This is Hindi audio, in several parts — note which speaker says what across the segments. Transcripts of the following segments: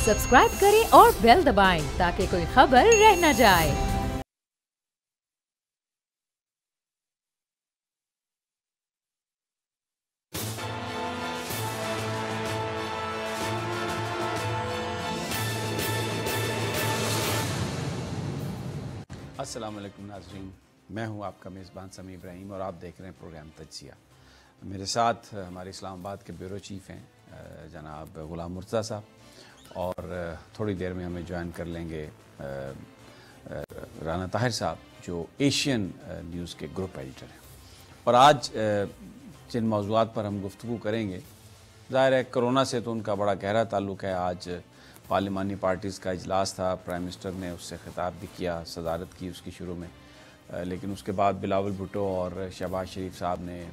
Speaker 1: सब्सक्राइब करें और बेल दबाएं ताकि कोई खबर रह न जाए।
Speaker 2: अस्सलाम वालेकुम नाज़रीन, मैं हूं आपका मेज़बान समी इब्राहिम और आप देख रहे हैं प्रोग्राम तज्ज़िया। मेरे साथ हमारे इस्लामाबाद के ब्यूरो चीफ़ हैं जनाब ग़ुलाम मुर्तज़ा साहब और थोड़ी देर में हमें ज्वाइन कर लेंगे राना ताहिर साहब जो एशियन न्यूज़ के ग्रुप एडिटर हैं। और आज जिन मौज़ूआत पर हम गुफ्तगू करेंगे, ज़ाहिर है कोरोना से तो उनका बड़ा गहरा ताल्लुक़ है। आज पार्लिमानी पार्टीज़ का इजलास था, प्राइम मिनिस्टर ने उससे ख़िताब भी किया, सदारत की उसकी शुरू में, लेकिन उसके बाद बिलावल भुट्टो और शहबाज शरीफ साहब ने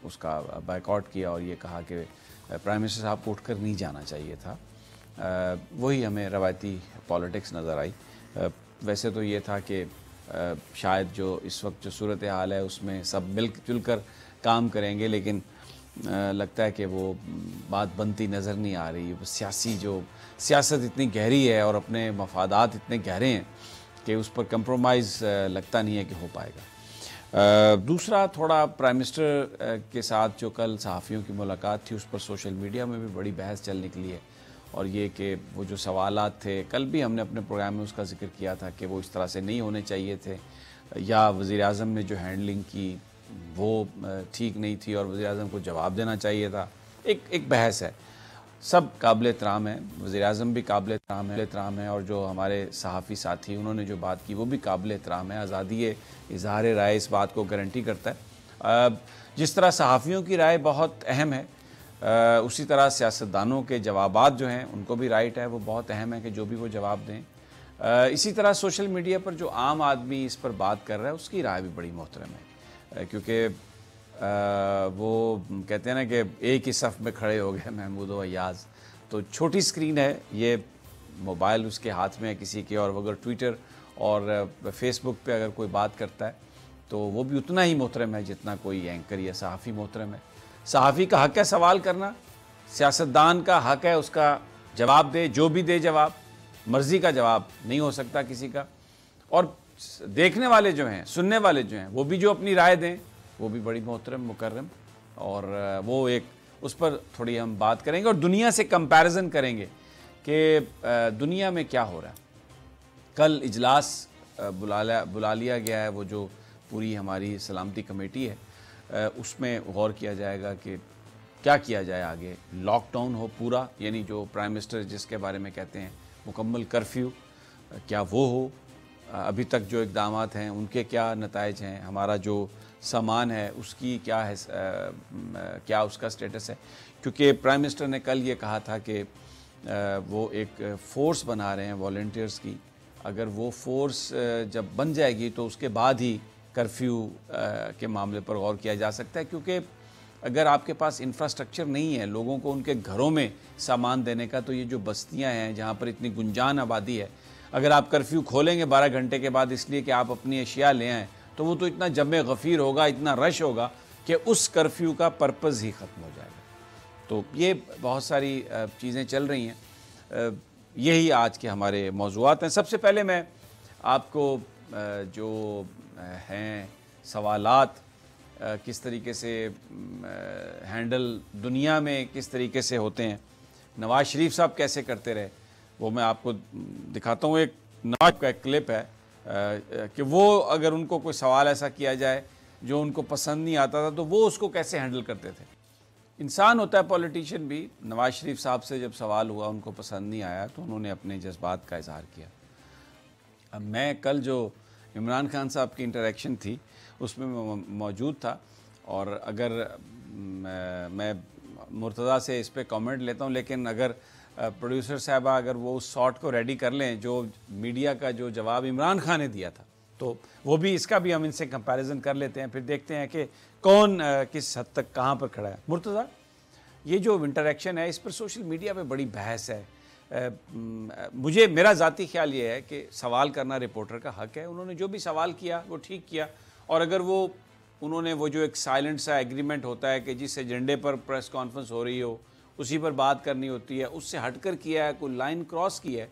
Speaker 2: उसका बायकॉट किया और ये कहा कि प्राइम मिनिस्टर साहब को उठकर नहीं जाना चाहिए था। वही हमें रवायती पॉलिटिक्स नज़र आई। वैसे तो ये था कि शायद जो इस वक्त जो सूरत हाल है उसमें सब मिल जुल कर काम करेंगे, लेकिन लगता है कि वो बात बनती नज़र नहीं आ रही। सियासत इतनी गहरी है और अपने मफादात इतने गहरे हैं कि उस पर कंप्रोमाइज़ लगता नहीं है कि हो पाएगा। दूसरा, थोड़ा प्राइम मिनिस्टर के साथ जो कल सहाफ़ियों की मुलाकात थी उस पर सोशल मीडिया में भी बड़ी बहस चल निकली है। और ये कि वो जो सवालात थे, कल भी हमने अपने प्रोग्राम में उसका जिक्र किया था कि वो इस तरह से नहीं होने चाहिए थे, या वज़ीर-ए-आज़म ने जो हैंडलिंग की वो ठीक नहीं थी और वज़ीर-ए-आज़म को जवाब देना चाहिए था। एक बहस है, सब काबिल एहतराम है, वज़ीर-ए-आज़म भी काबिल एहतराम है और जो हमारे सहाफ़ी साथी उन्होंने जो बात की वो भी काबिल एहतराम है। आज़ादी इज़हार राय इस बात को गारंटी करता है। जिस तरह सहाफ़ियों की राय बहुत अहम है, उसी तरह सियासतदानों के जवाबात जो हैं उनको भी राइट है, वो बहुत अहम है कि जो भी वो जवाब दें। इसी तरह सोशल मीडिया पर जो आम आदमी इस पर बात कर रहा है उसकी राय भी बड़ी मोहतरम है, क्योंकि वो कहते हैं ना कि एक ही सफ़ में खड़े हो गए महमूद व अय्याज़। तो छोटी स्क्रीन है, ये मोबाइल उसके हाथ में है किसी के, और अगर ट्विटर और फेसबुक पे अगर कोई बात करता है तो वो भी उतना ही मोहतरम है जितना कोई एंकर या सहाफ़ी मोहतरम है। सहाफ़ी का हक़ है सवाल करना, सियासतदान का हक़ है उसका जवाब दे, जो भी दे जवाब, मर्ज़ी का जवाब नहीं हो सकता किसी का। और देखने वाले जो हैं, सुनने वाले जो हैं, वो भी जो अपनी राय दें वो भी बड़ी मोहतरम मुकर्रम, और वो एक उस पर थोड़ी हम बात करेंगे और दुनिया से कंपैरिजन करेंगे कि दुनिया में क्या हो रहा है। कल इजलास बुला लिया गया है, वो जो पूरी हमारी सलामती कमेटी है, उसमें गौर किया जाएगा कि क्या किया जाए आगे। लॉकडाउन हो पूरा, यानी जो प्राइम मिनिस्टर जिसके बारे में कहते हैं मुकम्मल कर्फ्यू, क्या वो हो, अभी तक जो इक़दामात हैं उनके क्या नताइज हैं, हमारा जो सामान है उसकी क्या है, क्या उसका स्टेटस है। क्योंकि प्राइम मिनिस्टर ने कल ये कहा था कि वो एक फ़ोर्स बना रहे हैं वॉलंटियर्स की, अगर वो फ़ोर्स जब बन जाएगी तो उसके बाद ही कर्फ्यू के मामले पर गौर किया जा सकता है। क्योंकि अगर आपके पास इंफ्रास्ट्रक्चर नहीं है लोगों को उनके घरों में सामान देने का, तो ये जो बस्तियां हैं जहाँ पर इतनी गुंजान आबादी है, अगर आप कर्फ्यू खोलेंगे 12 घंटे के बाद इसलिए कि आप अपनी अशिया ले आएँ, तो वो तो इतना जमे गफ़ीर होगा, इतना रश होगा कि उस कर्फ्यू का पर्पज़ ही ख़त्म हो जाएगा। तो ये बहुत सारी चीज़ें चल रही हैं। यही आज के हमारे मौज़ूआत हैं। सबसे पहले मैं आपको जो हैं सवालात किस तरीके से हैंडल दुनिया में किस तरीके से होते हैं, नवाज़ शरीफ साहब कैसे करते रहे, वो मैं आपको दिखाता हूँ। एक नवाज़ का एक क्लिप है कि वो अगर उनको कोई सवाल ऐसा किया जाए जो उनको पसंद नहीं आता था तो वो उसको कैसे हैंडल करते थे। इंसान होता है पॉलिटिशियन भी। नवाज़ शरीफ साहब से जब सवाल हुआ उनको पसंद नहीं आया तो उन्होंने अपने जज्बात का इजहार किया। अब मैं कल जो इमरान खान साहब की इंटरेक्शन थी उसमें मौजूद था, और अगर मैं मुर्तज़ा से इस पर कमेंट लेता हूँ, लेकिन अगर प्रोड्यूसर साहबा अगर वो उस शॉट को रेडी कर लें जो मीडिया का जो जवाब इमरान खान ने दिया था, तो वो भी इसका भी हम इनसे कंपैरिजन कर लेते हैं, फिर देखते हैं कि कौन किस हद तक कहाँ पर खड़ा है। मुर्तज़ा, ये जो इंटरेक्शन है इस पर सोशल मीडिया पे बड़ी बहस है। मेरा ज़ाती ख्याल ये है कि सवाल करना रिपोर्टर का हक़ है। उन्होंने जो भी सवाल किया वो ठीक किया, और अगर उन्होंने वो जो एक साइलेंट सा एग्रीमेंट होता है कि जिस एजेंडे पर प्रेस कॉन्फ्रेंस हो रही हो उसी पर बात करनी होती है, उससे हटकर किया है, कोई लाइन क्रॉस की है,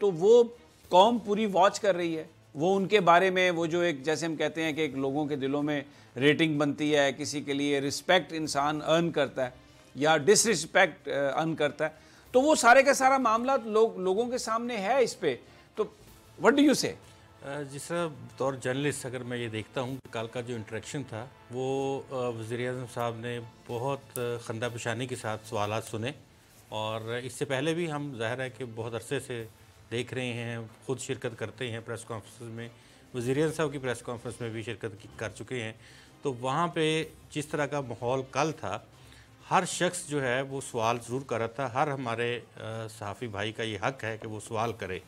Speaker 2: तो वो कौम पूरी वॉच कर रही है। वो उनके बारे में वो जो एक, जैसे हम कहते हैं कि एक लोगों के दिलों में रेटिंग बनती है, किसी के लिए रिस्पेक्ट इंसान अर्न करता है या डिसरिस्पेक्ट अर्न करता है, तो वो सारे का सारा मामला लोगों के सामने है इस पे। तो व्हाट डू यू से?
Speaker 3: जिस तौर जर्नलिस्ट अगर मैं ये देखता हूँ, कल का जो इंटरेक्शन था वो वज़ीर-ए-आज़म साहब ने बहुत खंदा पेशानी के साथ सवालात सुने, और इससे पहले भी हम ज़ाहिर है कि बहुत अरसे से देख रहे हैं, ख़ुद शिरकत करते हैं प्रेस कॉन्फ्रेंस में, वज़ीर-ए-आज़म साहब की प्रेस कॉन्फ्रेंस में भी शिरकत कर चुके हैं। तो वहाँ पे जिस तरह का माहौल कल था, हर शख्स जो है वो सवाल ज़रूर कर रहा था। हर हमारे सहाफ़ी भाई का ये हक़ है कि वो सवाल करे,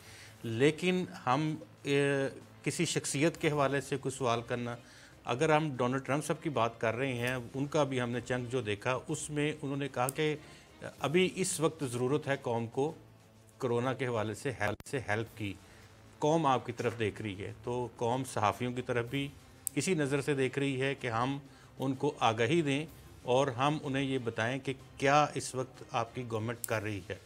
Speaker 3: लेकिन हम किसी शख्सियत के हवाले से कोई सवाल करना, अगर हम डोनाल्ड ट्रंप साहब की बात कर रहे हैं, उनका भी हमने चंक जो देखा उसमें उन्होंने कहा कि अभी इस वक्त ज़रूरत है कौम को कोरोना के हवाले से हेल्प की। कौम आपकी तरफ देख रही है, तो कौम सहाफ़ियों की तरफ भी इसी नज़र से देख रही है कि हम उनको आगाही दें और हम उन्हें ये बताएं कि क्या इस वक्त आपकी गवर्नमेंट कर रही है।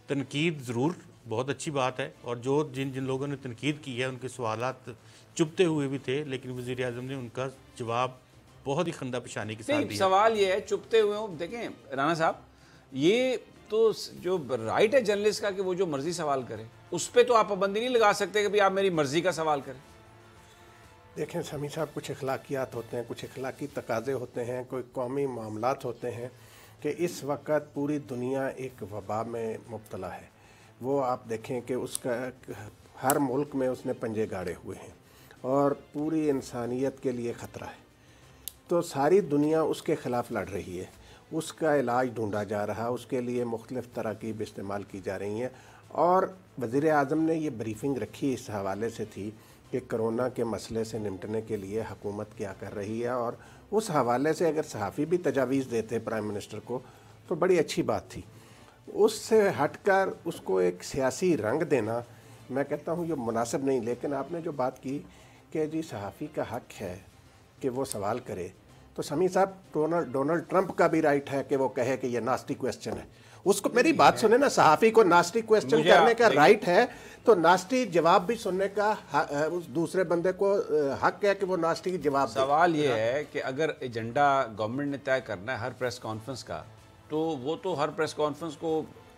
Speaker 3: तनकीद ज़रूर बहुत अच्छी बात है, और जो जिन जिन लोगों ने तनकीद की है उनके सवालात चुभते हुए भी थे, लेकिन वज़ीर आज़म ने उनका जवाब बहुत ही खंदा पेशानी के साथ दिया।
Speaker 2: सवाल ये है चुभते हुए, देखें राना साहब, ये तो जो राइट है जर्नलिस्ट का कि वो जो मर्जी सवाल करे, उस पर तो आप पाबंदी नहीं लगा सकते कि भाई आप मेरी मर्जी का सवाल करें।
Speaker 4: देखें समी साहब, कुछ अखलाकियात होते हैं, कुछ अखलाकी तकाजे होते हैं, कोई कौमी मामलात होते हैं कि इस वक्त पूरी दुनिया एक वबा में मुब्तला है। वो आप देखें कि उसका हर मुल्क में उसने पंजे गाड़े हुए हैं और पूरी इंसानियत के लिए ख़तरा है। तो सारी दुनिया उसके ख़िलाफ़ लड़ रही है, उसका इलाज ढूंढा जा रहा, उसके लिए मुख्तलिफ़ तरकीब इस्तेमाल की जा रही हैं। और वज़ीर आज़म ने ये ब्रीफिंग रखी इस हवाले से थी कि कोरोना के मसले से निपटने के लिए हुकूमत क्या कर रही है, और उस हवाले से अगर सहाफ़ी भी तजावीज़ देते प्राइम मिनिस्टर को तो बड़ी अच्छी बात थी। उससे हटकर उसको एक सियासी रंग देना, मैं कहता हूँ ये मुनासिब नहीं। लेकिन आपने जो बात की कि जी सहाफ़ी का हक़ है कि वो सवाल करे, तो समी साहब डोनाल्ड ट्रंप का भी राइट है कि वो कहे कि ये नास्टी क्वेश्चन है। उसको मेरी बात सुने ना, सहाफ़ी को नास्टी क्वेश्चन करने का राइट है, तो नास्टी जवाब भी सुनने का उस दूसरे बंदे को हक है कि वो नास्टी की जवाब दे।
Speaker 2: सवाल ये है कि अगर एजेंडा गवर्नमेंट ने तय करना है हर प्रेस कॉन्फ्रेंस का, तो वो तो हर प्रेस कॉन्फ्रेंस को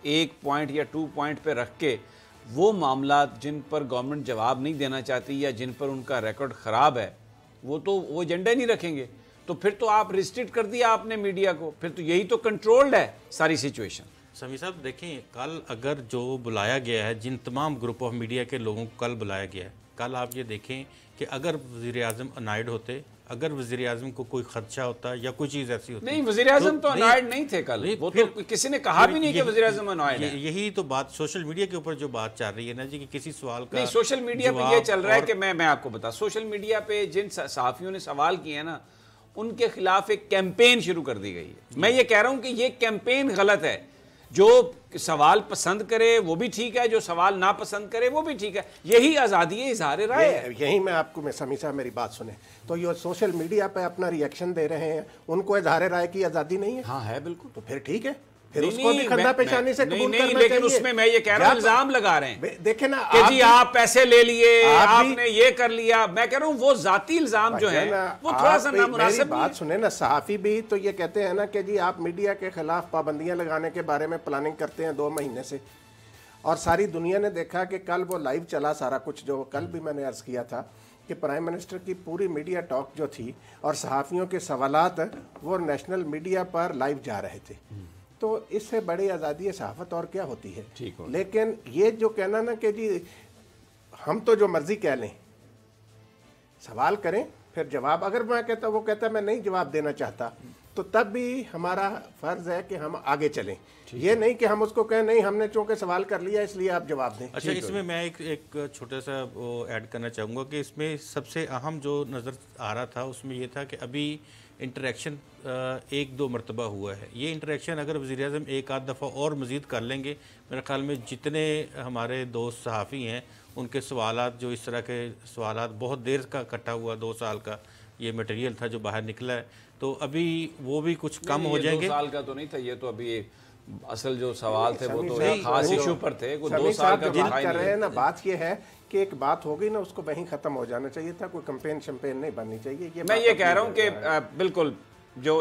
Speaker 2: एक पॉइंट या 2 पॉइंट पे रख के वो मामला जिन पर गवर्नमेंट जवाब नहीं देना चाहती या जिन पर उनका रिकॉर्ड ख़राब है, वो एजेंडा नहीं रखेंगे। तो फिर तो आप रिस्ट्रिक्ट कर दिया आपने मीडिया को, फिर तो यही तो कंट्रोल्ड है सारी सिचुएशन।
Speaker 3: समी साहब देखें, कल अगर जो बुलाया गया है, जिन तमाम ग्रुप ऑफ मीडिया के लोगों को कल बुलाया गया है, कल आप ये देखें कि अगर वज़ीर आज़म अनाइड होते, अगर वज़ीर आज़म को कोई खदशा होता या कोई चीज़ ऐसी होती।
Speaker 2: नहीं, वज़ीर आज़म तो अनाइड नहीं थे कल, वो तो किसी ने कहा भी नहीं कि वज़ीर आज़म अनाइड है।
Speaker 3: यही तो बात सोशल मीडिया के ऊपर जो बात चल रही है ना जी, कि किसी सवाल का
Speaker 2: नहीं, सोशल मीडिया पे ये चल रहा है कि मैं आपको बता, सोशल मीडिया पे जिन सहाफ़ियों ने सवाल किए हैं ना, उनके खिलाफ एक कैंपेन शुरू कर दी गई है। मैं ये कह रहा हूं कि ये कैंपेन गलत है। जो सवाल पसंद करे वो भी ठीक है, जो सवाल ना पसंद करे वो भी ठीक है, यही आज़ादी है, इज़हार राय है।
Speaker 4: यही मैं आपको समी साहब मेरी बात सुने, तो ये सोशल मीडिया पे अपना रिएक्शन दे रहे हैं, उनको इज़हार राय की आज़ादी नहीं है?
Speaker 2: हाँ है, बिल्कुल।
Speaker 4: तो फिर ठीक है, फिर उसको भी खंदा पेशानी से कबूल करना
Speaker 2: लेकिन
Speaker 4: चाहिए।
Speaker 2: उसमें मैं ये कह रहा हूं, इल्जाम लगा रहे हैं,
Speaker 4: देखे ना
Speaker 2: कि जी आप पैसे ले लिए, आपने ये कर लिया। मैं कह रहा हूं वो जाती इल्जाम जो है वो थोड़ा सा नामुनासिब।
Speaker 4: बात सुने ना, सहाफ़ी भी तो ये कहते हैं ना कि जी आप मीडिया के खिलाफ पाबंदियां लगाने के बारे में प्लानिंग करते हैं 2 महीने से, और सारी दुनिया ने देखा कि कल वो लाइव चला सारा कुछ, जो कल भी मैंने अर्ज़ किया था कि प्राइम मिनिस्टर की पूरी मीडिया टॉक जो थी और सहाफ़ियों के सवालात वो नेशनल मीडिया पर लाइव जा रहे थे। तो इससे बड़ी आज़ादी सहाफ़त और क्या होती है। लेकिन ये जो कहना ना कि जी हम तो जो मर्ज़ी कह लें, सवाल करें फिर जवाब, अगर मैं कहता, वो कहता मैं नहीं जवाब देना चाहता, तो तब भी हमारा फ़र्ज़ है कि हम आगे चलें। ये नहीं कि हम उसको कहें नहीं हमने चूँकि सवाल कर लिया इसलिए आप जवाब दें।
Speaker 3: अच्छा, इसमें मैं एक छोटा सा वो ऐड करना चाहूँगा कि इसमें सबसे अहम जो नज़र आ रहा था उसमें ये था कि अभी इंटरेक्शन 1-2 मरतबा हुआ है। ये इंटरेक्शन अगर वज़ीर आज़म एक आध दफ़ा और मज़ीद कर लेंगे, मेरे ख़्याल में जितने हमारे दोस्त सहाफ़ी हैं उनके सवालात, जो इस तरह के सवालात बहुत देर का इकट्ठा हुआ, 2 साल का ये मटेरियल था जो बाहर निकला है, तो अभी वो भी कुछ कम हो जाएंगे।
Speaker 2: 2 साल का तो नहीं था, ये तो अभी असल जो सवाल थे वो तो
Speaker 4: शमी
Speaker 2: एक खास
Speaker 4: साहब,
Speaker 2: इशू पर थे, कोई 2
Speaker 4: शमी
Speaker 2: साल
Speaker 4: साहब
Speaker 2: का
Speaker 4: जो बात
Speaker 2: था
Speaker 4: कर रहे हैं ना,
Speaker 2: नहीं।
Speaker 4: बात ये है कि एक बात हो गई ना, उसको वहीं खत्म हो जाना चाहिए था, कोई कैंपेन शैंपेन नहीं बननी चाहिए।
Speaker 2: मैं
Speaker 4: बात
Speaker 2: ये
Speaker 4: अपनी
Speaker 2: कह रहा हूँ कि
Speaker 4: जगह है।
Speaker 2: बिल्कुल जो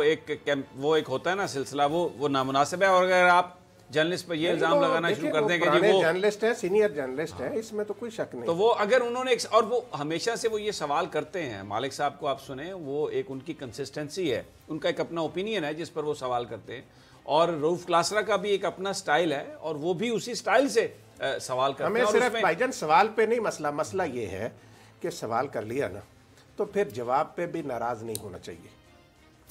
Speaker 2: वो एक होता है ना सिलसिला, वो नामुनासिब है। और अगर आप जर्नलिस्ट पर ये
Speaker 4: नहीं,
Speaker 2: इल्ज़ाम
Speaker 4: वो
Speaker 2: लगाना
Speaker 4: देखिए,
Speaker 2: शुरू कर
Speaker 4: वो
Speaker 2: दें कि जी
Speaker 4: पुराने
Speaker 2: वो
Speaker 4: जर्नलिस्ट हैं, सीनियर जर्नलिस्ट हैं, इसमें तो कोई शक नहीं।
Speaker 2: तो वो अगर उन्होंने और वो हमेशा से वो ये सवाल करते हैं, मालिक साहब को आप सुने, वो एक उनकी कंसिस्टेंसी है, उनका एक अपना ओपिनियन है जिस पर वो सवाल करते हैं। और रऊफ क्लासरा का भी एक अपना स्टाइल है और वो भी उसी स्टाइल से सवाल करते हैं।
Speaker 4: हमें
Speaker 2: और
Speaker 4: सिर्फ
Speaker 2: उसमें
Speaker 4: भाईजान सवाल पे नहीं मसला ये है कि सवाल कर लिया ना तो फिर जवाब पे भी नाराज नहीं होना चाहिए।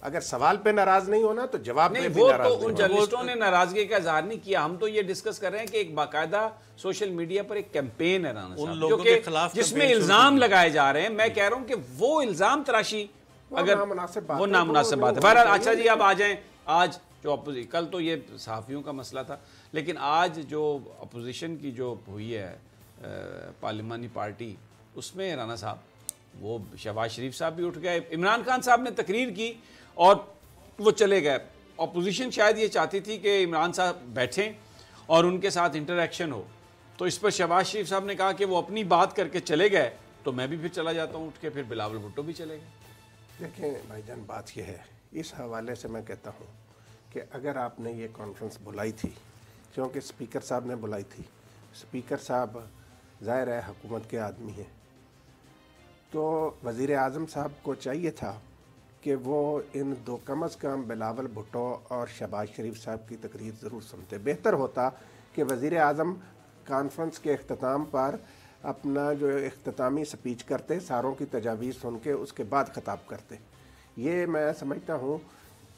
Speaker 4: अगर सवाल पे नाराज नहीं होना तो जवाब
Speaker 2: नहीं,
Speaker 4: पे भी
Speaker 2: वो
Speaker 4: नाराज
Speaker 2: तो
Speaker 4: नहीं
Speaker 2: उन
Speaker 4: होना।
Speaker 2: जर्नलिस्टों ने नाराजगी का इजहार नहीं किया। हम तो ये डिस्कस कर रहे हैं कि एक बाकायदा सोशल मीडिया पर एक कैंपेन है राना साहब,
Speaker 3: लोगों
Speaker 2: जो
Speaker 3: के
Speaker 2: कि
Speaker 3: खिलाफ
Speaker 2: जिसमें
Speaker 3: कैंपेन शुरू
Speaker 2: इल्जाम
Speaker 3: की।
Speaker 2: लगाए जा रहे हैं। मैं कह रहा हूं कि वो इल्जाम तराशी अगर
Speaker 4: नामुनासिब बात
Speaker 2: वो
Speaker 4: है,
Speaker 2: नामुनासिब
Speaker 4: वो
Speaker 2: बात है।
Speaker 4: नहीं
Speaker 2: बहरहाल
Speaker 4: होनी
Speaker 2: अच्छा जी,
Speaker 4: चाहिए।
Speaker 2: अब आ जाएं आज जो अपोजिशन, कल तो ये सहाफ़ियों का मसला था, लेकिन आज जो अपोजिशन की जो हुई है पार्लिमानी पार्टी, उसमें राना साहब वो शहबाज शरीफ साहब भी उठ गए, इमरान खान साहब ने तकरीर की और वो चले गए। अपोजिशन शायद ये चाहती थी कि इमरान साहब बैठें और उनके साथ इंटरेक्शन हो, तो इस पर शहबाज शरीफ साहब ने कहा कि वो अपनी बात करके चले गए तो मैं भी फिर चला जाता हूँ उठ के। फिर बिलावल भुट्टो भी चले गए।
Speaker 4: देखें भाईजान, बात यह है, इस हवाले से मैं कहता हूँ कि अगर आपने ये कॉन्फ्रेंस बुलाई थी, क्योंकि स्पीकर साहब ने बुलाई थी, स्पीकर साहब ज़ाहिर है हुकूमत के आदमी हैं, तो वज़ीर आज़म साहब को चाहिए था कि वो इन दो कम अज़ कम बिलावल भुट्टो और शहबाज शरीफ साहब की तकरीर ज़रूर सुनते। बेहतर होता कि वज़ीर आज़म कॉन्फ्रेंस के अख्ताम पर अपना जो इख्तितामी स्पीच करते, सारों की तजावीज़ सुन के उसके बाद ख़िताब करते। ये मैं समझता हूँ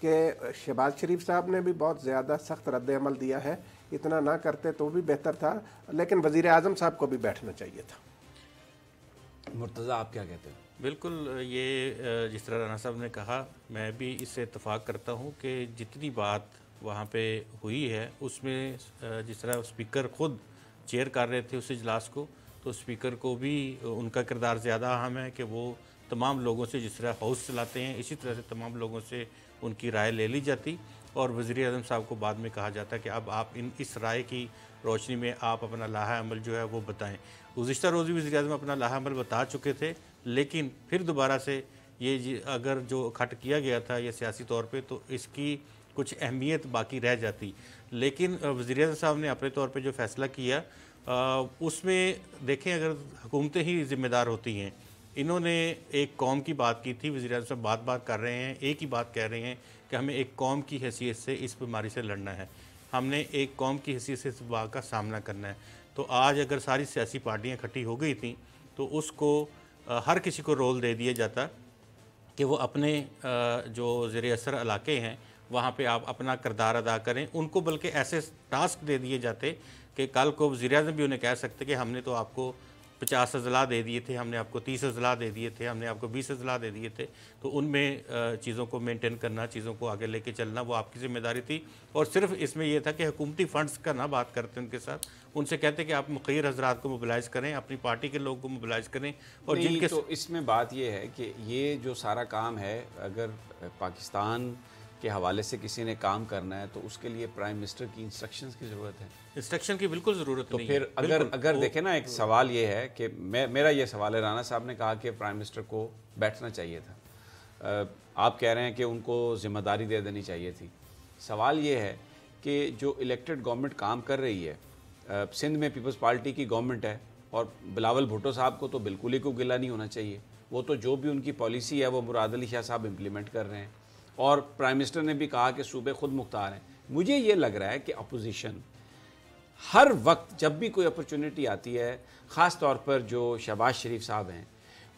Speaker 4: कि शहबाज शरीफ साहब ने भी बहुत ज़्यादा सख्त रद्द-ए-अमल दिया है, इतना ना करते तो भी बेहतर था, लेकिन वज़ीर आज़म साहब को भी बैठना चाहिए था।
Speaker 2: मुर्तज़ा, आप क्या कहते हैं?
Speaker 3: बिल्कुल, ये जिस तरह राना साहब ने कहा, मैं भी इससे इत्तफाक करता हूँ कि जितनी बात वहाँ पे हुई है उसमें जिस तरह स्पीकर ख़ुद चेयर कर रहे थे उस इजलास को, तो स्पीकर को भी उनका किरदार ज़्यादा अहम है कि वो तमाम लोगों से जिस तरह हाउस चलाते हैं इसी तरह से तमाम लोगों से उनकी राय ले ली जाती और वज़ीर आज़म साहब को बाद में कहा जाता है कि अब आप इस राय की रोशनी में आप अपना लाहा अमल जो है वो बताएं। गुज़िश्ता रोज़ वज़ीर आज़म अपना लाहा अमल बता चुके थे, लेकिन फिर दोबारा से ये अगर जो खट किया गया था ये सियासी तौर पे, तो इसकी कुछ अहमियत बाकी रह जाती। लेकिन वज़ीर आज़म साहब ने अपने तौर पे जो फ़ैसला किया उसमें देखें, अगर हुकूमतें ही ज़िम्मेदार होती हैं, इन्होंने एक कौम की बात की थी, वज़ीर आज़म साहब बात कर रहे हैं, एक ही बात कह रहे हैं कि हमें एक कौम की हैसियत से इस बीमारी से लड़ना है, हमने एक कौम की हैसियत से इस वबा का सामना करना है। तो आज अगर सारी सियासी पार्टियाँ इकट्ठी हो गई थी तो उसको हर किसी को रोल दे दिया जाता कि वो अपने जो ज़ेर असर इलाके हैं वहाँ पे आप अपना किरदार अदा करें। उनको बल्कि ऐसे टास्क दे दिए जाते कि कल को वज़ीर आज़म भी उन्हें कह सकते कि हमने तो आपको 50 अजला दे दिए थे, हमने आपको 30 अजला दे दिए थे, हमने आपको 20 अजला दे दिए थे। तो उनमें चीज़ों को मेंटेन करना, चीज़ों को आगे लेके चलना वो आपकी ज़िम्मेदारी थी। और सिर्फ इसमें यह था कि हुकूमती फ़ंड्स का ना बात करते उनके साथ, उनसे कहते कि आप मुखिर हजरात को मोबिलाइज़ करें, अपनी पार्टी के लोगों को मोबिलाइज़ करें। और जिनके
Speaker 2: तो इसमें बात यह है कि ये जो सारा काम है, अगर पाकिस्तान के हवाले से किसी ने काम करना है तो उसके लिए प्राइम मिनिस्टर की इंस्ट्रक्शंस की ज़रूरत है।
Speaker 3: इंस्ट्रक्शन की बिल्कुल ज़रूरत
Speaker 2: तो
Speaker 3: नहीं
Speaker 2: फिर
Speaker 3: है।
Speaker 2: अगर देखें ना, एक सवाल ये है कि मेरा ये सवाल है, राना साहब ने कहा कि प्राइम मिनिस्टर को बैठना चाहिए था, आप कह रहे हैं कि उनको ज़िम्मेदारी दे देनी चाहिए थी। सवाल ये है कि जो इलेक्टेड गवर्नमेंट काम कर रही है, सिंध में पीपल्स पार्टी की गवर्नमेंट है और बिलावल भुट्टो साहब को तो बिल्कुल ही कोई गिला नहीं होना चाहिए। वो तो जो भी उनकी पॉलिसी है वो मुराद अली शाह साहब इम्प्लीमेंट कर रहे हैं और प्राइम मिनिस्टर ने भी कहा कि सूबे खुद मुख्तार हैं। मुझे ये लग रहा है कि अपोजिशन हर वक्त जब भी कोई अपॉर्चुनिटी आती है, ख़ास तौर पर जो शहबाज शरीफ साहब हैं,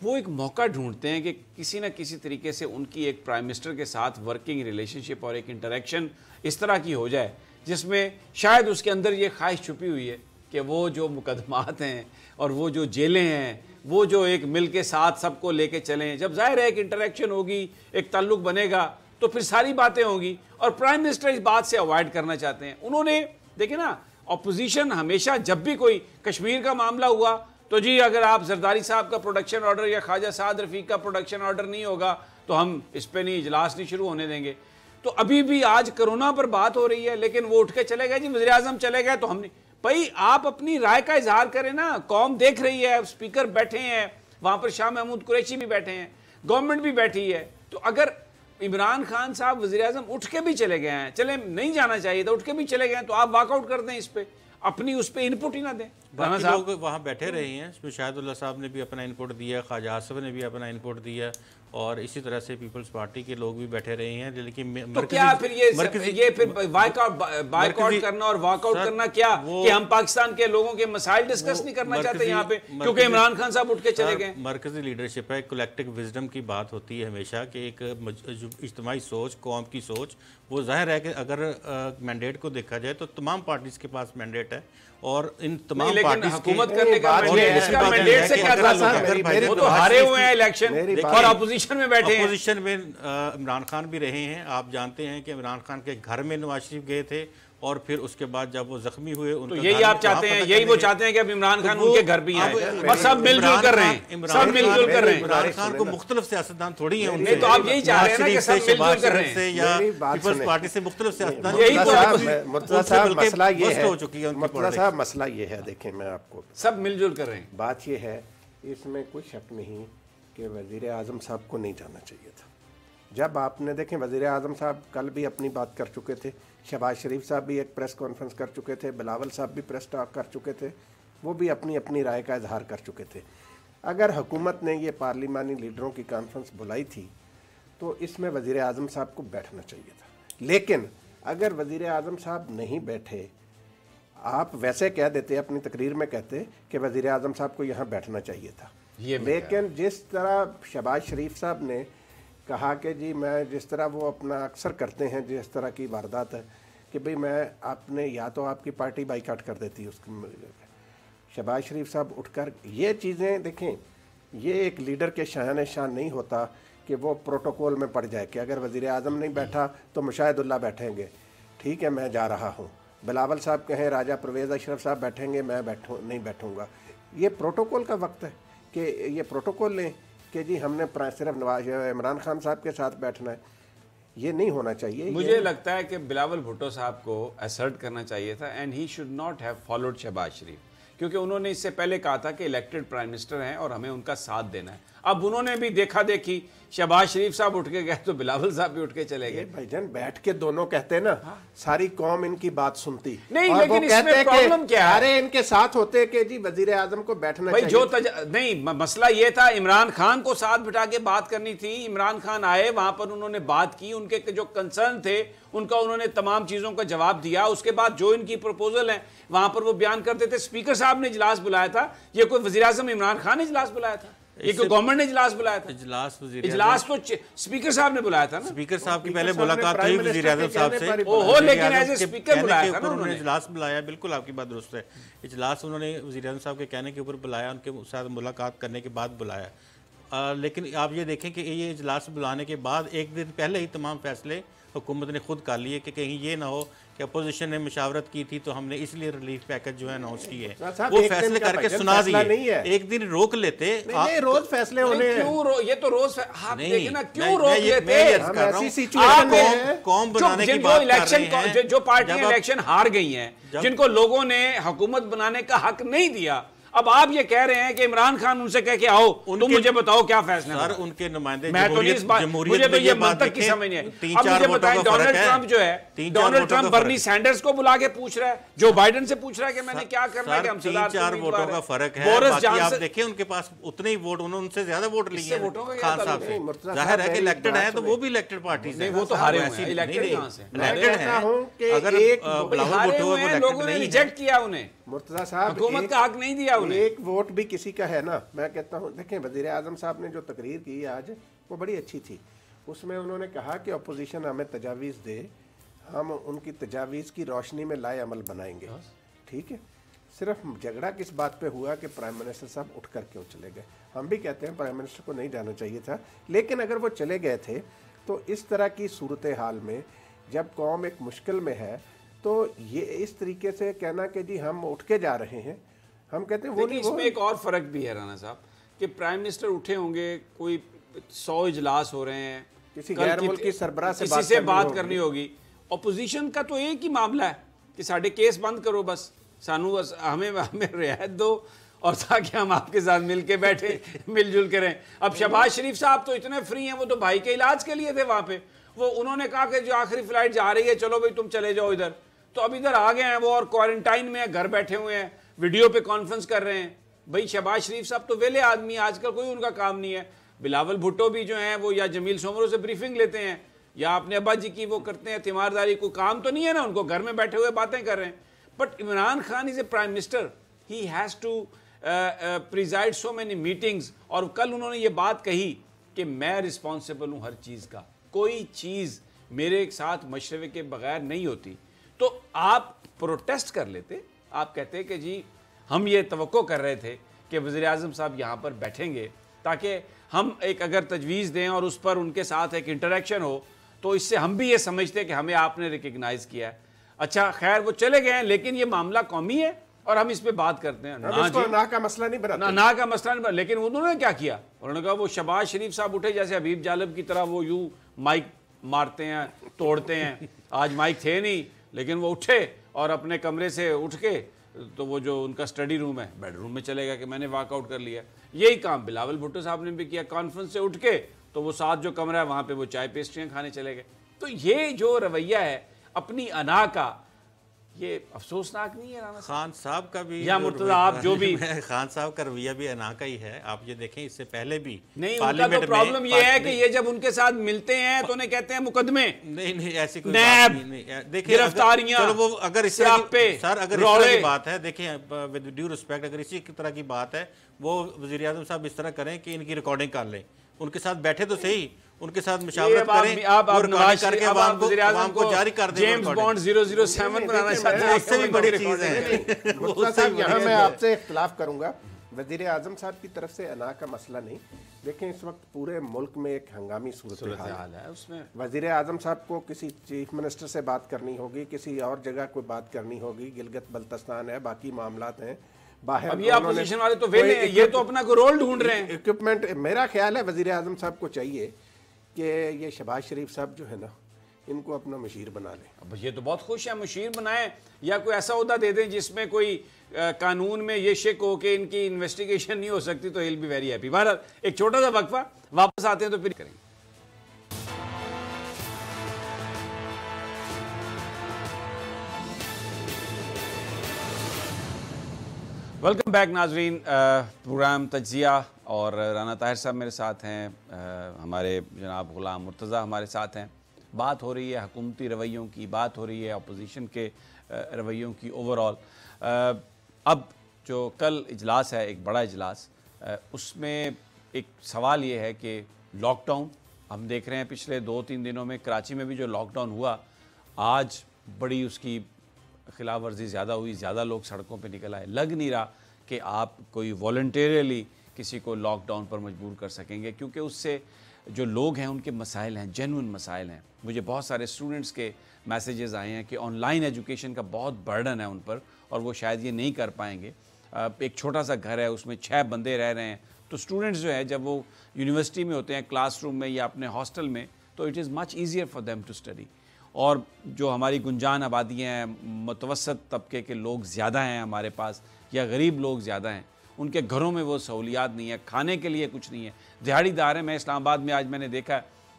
Speaker 2: वो एक मौका ढूंढते हैं कि किसी न किसी तरीके से उनकी एक प्राइम मिनिस्टर के साथ वर्किंग रिलेशनशिप और एक इंटरेक्शन इस तरह की हो जाए जिसमें शायद उसके अंदर ये ख्वाहिश छुपी हुई है कि वो जो मुकदमात हैं और वो जो जेलें हैं, वो जो एक मिल के साथ सबको लेके चलें। जब जाहिर है एक इंटरेक्शन होगी, एक ताल्लुक बनेगा, तो फिर सारी बातें होंगी और प्राइम मिनिस्टर इस बात से अवॉइड करना चाहते हैं। उन्होंने देखिए ना, अपोजिशन हमेशा जब भी कोई कश्मीर का मामला हुआ तो जी अगर आप जरदारी साहब का प्रोडक्शन ऑर्डर या ख्वाजा साद रफ़ीक का प्रोडक्शन ऑर्डर नहीं होगा तो हम इस पर नहीं, इजलास नहीं शुरू होने देंगे। तो अभी भी आज कोरोना पर बात हो रही है, लेकिन वो उठ के चले गए जी, वज़ीर आज़म चले गए तो हमने, भाई आप अपनी राय का इजहार करें ना, कौम देख रही है, स्पीकर बैठे हैं वहां पर, शाह महमूद कुरैशी भी बैठे हैं, गवर्नमेंट भी बैठी है। तो अगर इमरान खान साहब वज़ीर आज़म उठ के भी चले गए हैं, चले नहीं जाना चाहिए था, उठ के भी चले गए हैं, तो आप वॉकआउट कर दें, इस पे अपनी उस पे इनपुट ही ना दें।
Speaker 3: बाकी लोग वहाँ बैठे रहे हैं, इसमें शाहिदुल्लाह साहब ने भी अपना इनपुट दिया, ख्वाजा आसिफ ने भी अपना इनपुट दिया, और इसी तरह से पीपल्स पार्टी के लोग भी बैठे रहे हैं। लेकिन
Speaker 2: तो क्या फिर ये फिर बायकॉट करना और वॉकआउट करना क्या कि हम पाकिस्तान के लोगों के मसाइल डिस्कस नहीं करना चाहते यहाँ पे क्योंकि इमरान खान साहब उठ के चले गए?
Speaker 3: मरकजी लीडरशिप है, कलेक्टिव विजडम की बात होती है हमेशा कि एक इज्तिमाई सोच, कौम की सोच, वो जाहिर है कि अगर मैंडेट को देखा जाए तो तमाम पार्टीज के पास मैंडेट है, और इन तमाम पार्टी
Speaker 2: हुकूमत करने का मैंडेट से क्या ताल्लुक है? वो तो हारे हुए हैं इलेक्शन और अपोजिशन में बैठे हैं।
Speaker 3: अपोजिशन में इमरान खान भी रहे हैं। आप जानते हैं कि इमरान खान के घर में नवाज शरीफ गए थे, और फिर उसके बाद जब वो जख्मी हुए,
Speaker 2: तो यही आप चाहते हैं, यही वो चाहते हैं कि अब इमरान खान उनके घर भी आए और सब मिलजुल कर रहे हैं, सब मिलजुल कर रहे हैं।
Speaker 3: इमरान खान को मुख्तलिफ सियासतदान थोड़ी है
Speaker 2: उनसे, तो आप यही चाह रहे हैं ना कि सब मिलजुल कर रहे हैं,
Speaker 3: या पीपल्स पार्टी से मुख्तलिफ सियासतदान।
Speaker 4: मुर्तज़ा साहब मसला ये है, मुर्तज़ा साहब मसला ये है, देखें मैं आपको,
Speaker 2: सब मिलजुल कर रहे हैं।
Speaker 4: बात ये है, इसमें कोई शक नहीं कि वज़ीर आज़म साहब को नहीं जाना चाहिए था। जब आपने देखें, वज़ीर आज़म साहब कल भी अपनी बात कर चुके थे, शहबाज शरीफ साहब भी एक प्रेस कॉन्फ्रेंस कर चुके थे, बिलावल साहब भी प्रेस टॉक कर चुके थे, वो भी अपनी अपनी राय का इजहार कर चुके थे। अगर हुकूमत ने ये पार्लिमानी लीडरों की कॉन्फ्रेंस बुलाई थी तो इसमें वज़ीर आज़म साहब को बैठना चाहिए था। लेकिन अगर वज़ीर आज़म साहब नहीं बैठे, आप वैसे कह देते, अपनी तकरीर में कहते कि वज़ीर आज़म साहब को यहाँ बैठना चाहिए था। लेकिन जिस तरह शहबाज शरीफ साहब ने कहा कि जी मैं, जिस तरह वो अपना अक्सर करते हैं, जिस तरह की वारदात है कि भाई मैं, आपने या तो आपकी पार्टी बाइकाट कर देती, उसकी शहबाज शरीफ साहब उठकर ये चीज़ें देखें, ये एक लीडर के शान शान नहीं होता कि वो प्रोटोकॉल में पड़ जाए कि अगर वज़ीर आज़म नहीं बैठा तो मुशाहिदुल्लाह बैठेंगे, ठीक है मैं जा रहा हूँ, बिलावल साहब कहें राजा परवेज़ अशरफ साहब बैठेंगे, मैं नहीं बैठूँगा। ये प्रोटोकॉल का वक्त है कि ये प्रोटोकॉल लें कि जी हमने सिर्फ नवाज इमरान खान साहब के साथ बैठना है, ये नहीं होना चाहिए।
Speaker 2: मुझे लगता है कि बिलावल भुट्टो साहब को असर्ट करना चाहिए था, and he should not have followed Shehbaz Sharif, क्योंकि उन्होंने इससे पहले कहा था कि इलेक्टेड प्राइम मिनिस्टर हैं और हमें उनका साथ देना है। अब उन्होंने भी देखा देखी, शहबाज शरीफ साहब उठ के गए तो बिलावल साहब भी उठ के चले गए।
Speaker 4: भाईजान बैठ के दोनों कहते हैं ना, सारी कौम इनकी बात सुनती
Speaker 2: नहीं, और लेकिन इसमें प्रॉब्लम क्या है?
Speaker 4: अरे इनके साथ होते कि जी वजीर आजम को बैठना
Speaker 2: भाई
Speaker 4: चाहिए।
Speaker 2: नहीं, मसला ये था, इमरान खान को साथ बिठा के बात करनी थी। इमरान खान आए, वहां पर उन्होंने बात की, उनके जो कंसर्न थे उनका उन्होंने तमाम चीजों का जवाब दिया। उसके बाद जो इनकी प्रपोजल है वहां पर वो बयान करते थे। स्पीकर साहब ने इजलास बुलाया था, ये कोई वजीर आजम इमरान खान ने इजलास बुलाया था, ये कोई गवर्नमेंट ने इजलास बुलाया था? इजलास तो स्पीकर साहब ने बुलाया था ना।
Speaker 3: स्पीकर साहब की पहले मुलाकात हुई वजीर आजम साहब से,
Speaker 2: ओहो, लेकिन एज ए स्पीकर बुलाया था ना उन्होंने।
Speaker 3: इजलास बुलाया, बिल्कुल आपकी बात दुरुस्त है। इजलास उन्होंने वजीर आजम साहब के कहने के ऊपर बुलाया, उनके साथ मुलाकात करने के बाद बुलाया। लेकिन आप ये देखें कि ये इजलास बुलाने के बाद एक दिन पहले ही तमाम फैसले हुकूमत ने खुद कर लिए कि कहीं ये ना हो कि अपोजिशन ने मशावरत की थी तो हमने इसलिए रिलीफ पैकेज जो है अनाउंस किए, वो फैसले करके सुना दिए। एक दिन रोक लेते,
Speaker 4: रोज फैसले होने,
Speaker 2: ये तो रोज आप देखिए ना, क्यों रोक लेते?
Speaker 3: कौम बनाने की बात कर रहे हैं,
Speaker 2: जो पार्टी इलेक्शन हार गई हैं, जिनको लोगों ने हुकूमत बनाने का हक नहीं दिया, अब आप ये कह रहे हैं कि इमरान खान उनसे कह के आओ, तुम मुझे बताओ क्या फैसला।
Speaker 3: सर उनके नुमाइंदे,
Speaker 2: मैं तो इस बात, मुझे तो ये मंतक की समझ नहीं है। अब मुझे बताएं, डोनाल्ड ट्रंप जो है, डोनाल्ड ट्रंप बर्नी सैंडर्स को बुला के पूछ रहा है, जो बाइडेन से पूछ रहा है कि मैंने क्या करना है, कि हम
Speaker 3: 3-4 वोटों का फर्क है। बाकी आप देखिए उनके पास उतने ही वोट, उन्होंने उनसे ज्यादा वोट लिए खान साहब से। जाहिर है कि इलेक्टेड है तो वो भी इलेक्टेड पार्टी से,
Speaker 2: वो तो हारे हुए हैं, इलेक्टेड कहां से?
Speaker 3: इलेक्टेड है। अगर बिलावल भुट्टो है,
Speaker 2: लोगों ने रिजेक्ट किया उन्हें,
Speaker 4: मुर्तज़ा साहब
Speaker 2: हुकूमत का हक नहीं दिया उन्हें।
Speaker 4: एक वोट भी किसी का है ना। मैं कहता हूँ, देखें वज़ीर आज़म साहब ने जो तकरीर की आज, वो बड़ी अच्छी थी। उसमें उन्होंने कहा कि अपोजिशन हमें तजावीज़ दे, हम उनकी तजावीज़ की रोशनी में लाए अमल बनाएंगे। ठीक है, सिर्फ झगड़ा किस बात पे हुआ कि प्राइम मिनिस्टर साहब उठ कर क्यों चले गए। हम भी कहते हैं प्राइम मिनिस्टर को नहीं जाना चाहिए था, लेकिन अगर वो चले गए थे तो इस तरह की सूरत हाल में, जब कौम एक मुश्किल में है, तो ये इस तरीके से कहना कि जी हम उठ के जा रहे हैं, हम कहते हैं वो नहीं।
Speaker 2: इसमें एक और फ़र्क भी है राना साहब कि प्राइम मिनिस्टर उठे होंगे, कोई 100 इजलास हो रहे हैं,
Speaker 4: किसी गैर मुल्की सरबराह से
Speaker 2: किसी से बात करनी होगी। अपोजिशन का तो एक ही मामला है कि साढ़े केस बंद करो, बस सानू हमें हमें रियायत दो और ताकि हम आपके साथ मिल के बैठे मिलजुल के रहें। अब शहबाज शरीफ साहब तो इतने फ्री हैं, वो तो भाई के इलाज के लिए थे वहाँ पे। वो उन्होंने कहा कि जो आखिरी फ्लाइट जा रही है चलो भाई तुम चले जाओ इधर, तो अब इधर आ गए हैं वो और क्वारंटाइन में घर बैठे हुए हैं, वीडियो पे कॉन्फ्रेंस कर रहे हैं। भाई शहबाज शरीफ साहब तो वेले आदमी, आजकल कोई उनका काम नहीं है। बिलावल भुट्टो भी जो हैं वो या जमील सोमरों से ब्रीफिंग लेते हैं या अपने अब्बा जी की वो करते हैं तीमारदारी, कोई काम तो नहीं है ना उनको, घर में बैठे हुए बातें कर रहे हैं। But Imran Khan is a prime minister, he has to preside so many meetings. और कल उन्होंने ये बात कही कि मैं रिस्पॉन्सिबल हूँ हर चीज़ का, कोई चीज़ मेरे साथ मशवरे के बगैर नहीं होती। तो आप प्रोटेस्ट कर लेते, आप कहते कि जी हम ये तवक्को कर रहे थे कि वज़ीर आज़म साहब यहाँ पर बैठेंगे ताकि हम एक अगर तजवीज़ दें और उस पर उनके साथ एक इंटरेक्शन हो, तो इससे हम भी ये समझते कि हमें आपने रिकग्नाइज़ किया है। अच्छा खैर वो चले गए हैं, लेकिन ये मामला कौमी है और हम इस पे बात करते हैं।
Speaker 4: ना का मसला नहीं बना,
Speaker 2: ना का मसला नहीं बना। लेकिन उन्होंने क्या किया, उन्होंने कहा वो शहबाज शरीफ साहब उठे जैसे हबीब जालिब की तरह, वो यूं माइक मारते हैं तोड़ते हैं। आज माइक थे नहीं लेकिन वो उठे और अपने कमरे से उठ के तो वो जो उनका स्टडी रूम है बेडरूम में चले गया कि मैंने वॉकआउट कर लिया। यही काम बिलावल भुट्टो साहब ने भी किया, कॉन्फ्रेंस से उठ के तो वो साथ जो कमरा है वहाँ पे वो चाय पेस्ट्रियाँ खाने चले गए। तो ये जो रवैया है अपनी अना का, ये अफसोसनाक नहीं है राना
Speaker 3: खान साहब का भी
Speaker 2: या मुर्तजा आप जो भी
Speaker 3: खान साहब का रवैया भी अना का ही है। आप ये देखें इससे पहले भी
Speaker 2: नहीं, उनका तो प्रॉब्लम ये है कि ये जब उनके साथ मिलते हैं तो उन्हें कहते हैं मुकदमे,
Speaker 3: नहीं ऐसी कोई बात नहीं। देखिए
Speaker 2: गिरफ्तारियां,
Speaker 3: चलो वो अगर इस तरह की सर अगर इस तरह की बात है, देखिए विद ड्यू रिस्पेक्ट अगर इसी तरह की बात है वो वज़ीर आज़म साहब इस तरह करें कि इनकी रिकॉर्डिंग कर लें, उनके साथ बैठे तो सही, उनके साथ मुशावरत करें,
Speaker 2: आप
Speaker 3: नवाज करके
Speaker 2: आवाम
Speaker 3: को जारी कर दें।
Speaker 2: जेम्स बॉन्ड 007 बनाना चाहते हैं,
Speaker 3: उससे भी बड़ी चीज है।
Speaker 4: यहाँ मैं आपसे इख्तिलाफ करूंगा। वज़ीर आज़म साहब की तरफ से अना का मसला नहीं। देखें इस वक्त पूरे मुल्क में एक हंगामी सूरत हाल है, उसमें वज़ीर आज़म साहब को किसी चीफ मिनिस्टर से बात करनी होगी, किसी और जगह कोई बात करनी होगी, गिलगित बल्तिस्तान है, बाकी मामलात हैं बाहर।
Speaker 2: अब ये अपोजिशन वाले तो वेले हैं, ये तो अपना को रोल ढूंढ रहे हैं।
Speaker 4: इक्विपमेंट मेरा ख्याल है वज़ीर आज़म साहब को चाहिए कि ये शहबाज शरीफ साहब जो है ना इनको अपना मुशीर बना लें।
Speaker 2: अब ये तो बहुत खुश है, मुशीर बनाएं या कोई ऐसा ओहदा दे दें जिसमें कोई कानून में ये शिक हो कि इनकी इन्वेस्टिगेशन नहीं हो सकती, तो he'll be very happy। बहरहाल एक छोटा सा वक्फा, वापस आते हैं तो फिर करेंगे। वेलकम बैक नाजरीन, प्रोग्राम तज्जिया और राना ताहिर साहब मेरे साथ हैं, हमारे जनाब गुलाम मुर्तज़ा हमारे साथ हैं। बात हो रही है हुकूमती रवैयों की, बात हो रही है अपोजिशन के रवैयों की ओवरऑल। अब जो कल इजलास है, एक बड़ा इजलास, उसमें एक सवाल ये है कि लॉकडाउन हम देख रहे हैं पिछले 2-3 दिनों में कराची में भी जो लॉकडाउन हुआ, आज बड़ी उसकी खिलाफ वर्जी ज़्यादा हुई, ज़्यादा लोग सड़कों पे निकल आए। लग नहीं रहा कि आप कोई वॉलंटियरली किसी को लॉकडाउन पर मजबूर कर सकेंगे, क्योंकि उससे जो लोग हैं उनके मसाइल हैं, जेन्युइन मसाइल हैं। मुझे बहुत सारे स्टूडेंट्स के मैसेजेस आए हैं कि ऑनलाइन एजुकेशन का बहुत बर्डन है उन पर और वो शायद ये नहीं कर पाएंगे। एक छोटा सा घर है, उसमें 6 बंदे रह रहे हैं, तो स्टूडेंट्स जो है जब वो यूनिवर्सिटी में होते हैं, क्लासरूम में या अपने हॉस्टल में, तो it is much easier for them to study. और जो हमारी गुंजान आबादी हैं, मुतवसत तबके के लोग ज़्यादा हैं हमारे पास, या गरीब लोग ज़्यादा हैं, उनके घरों में वो सहूलियात नहीं है, खाने के लिए कुछ नहीं है। दिहाड़ीदार हैं, मैं इस्लामाबाद में आज मैंने देखा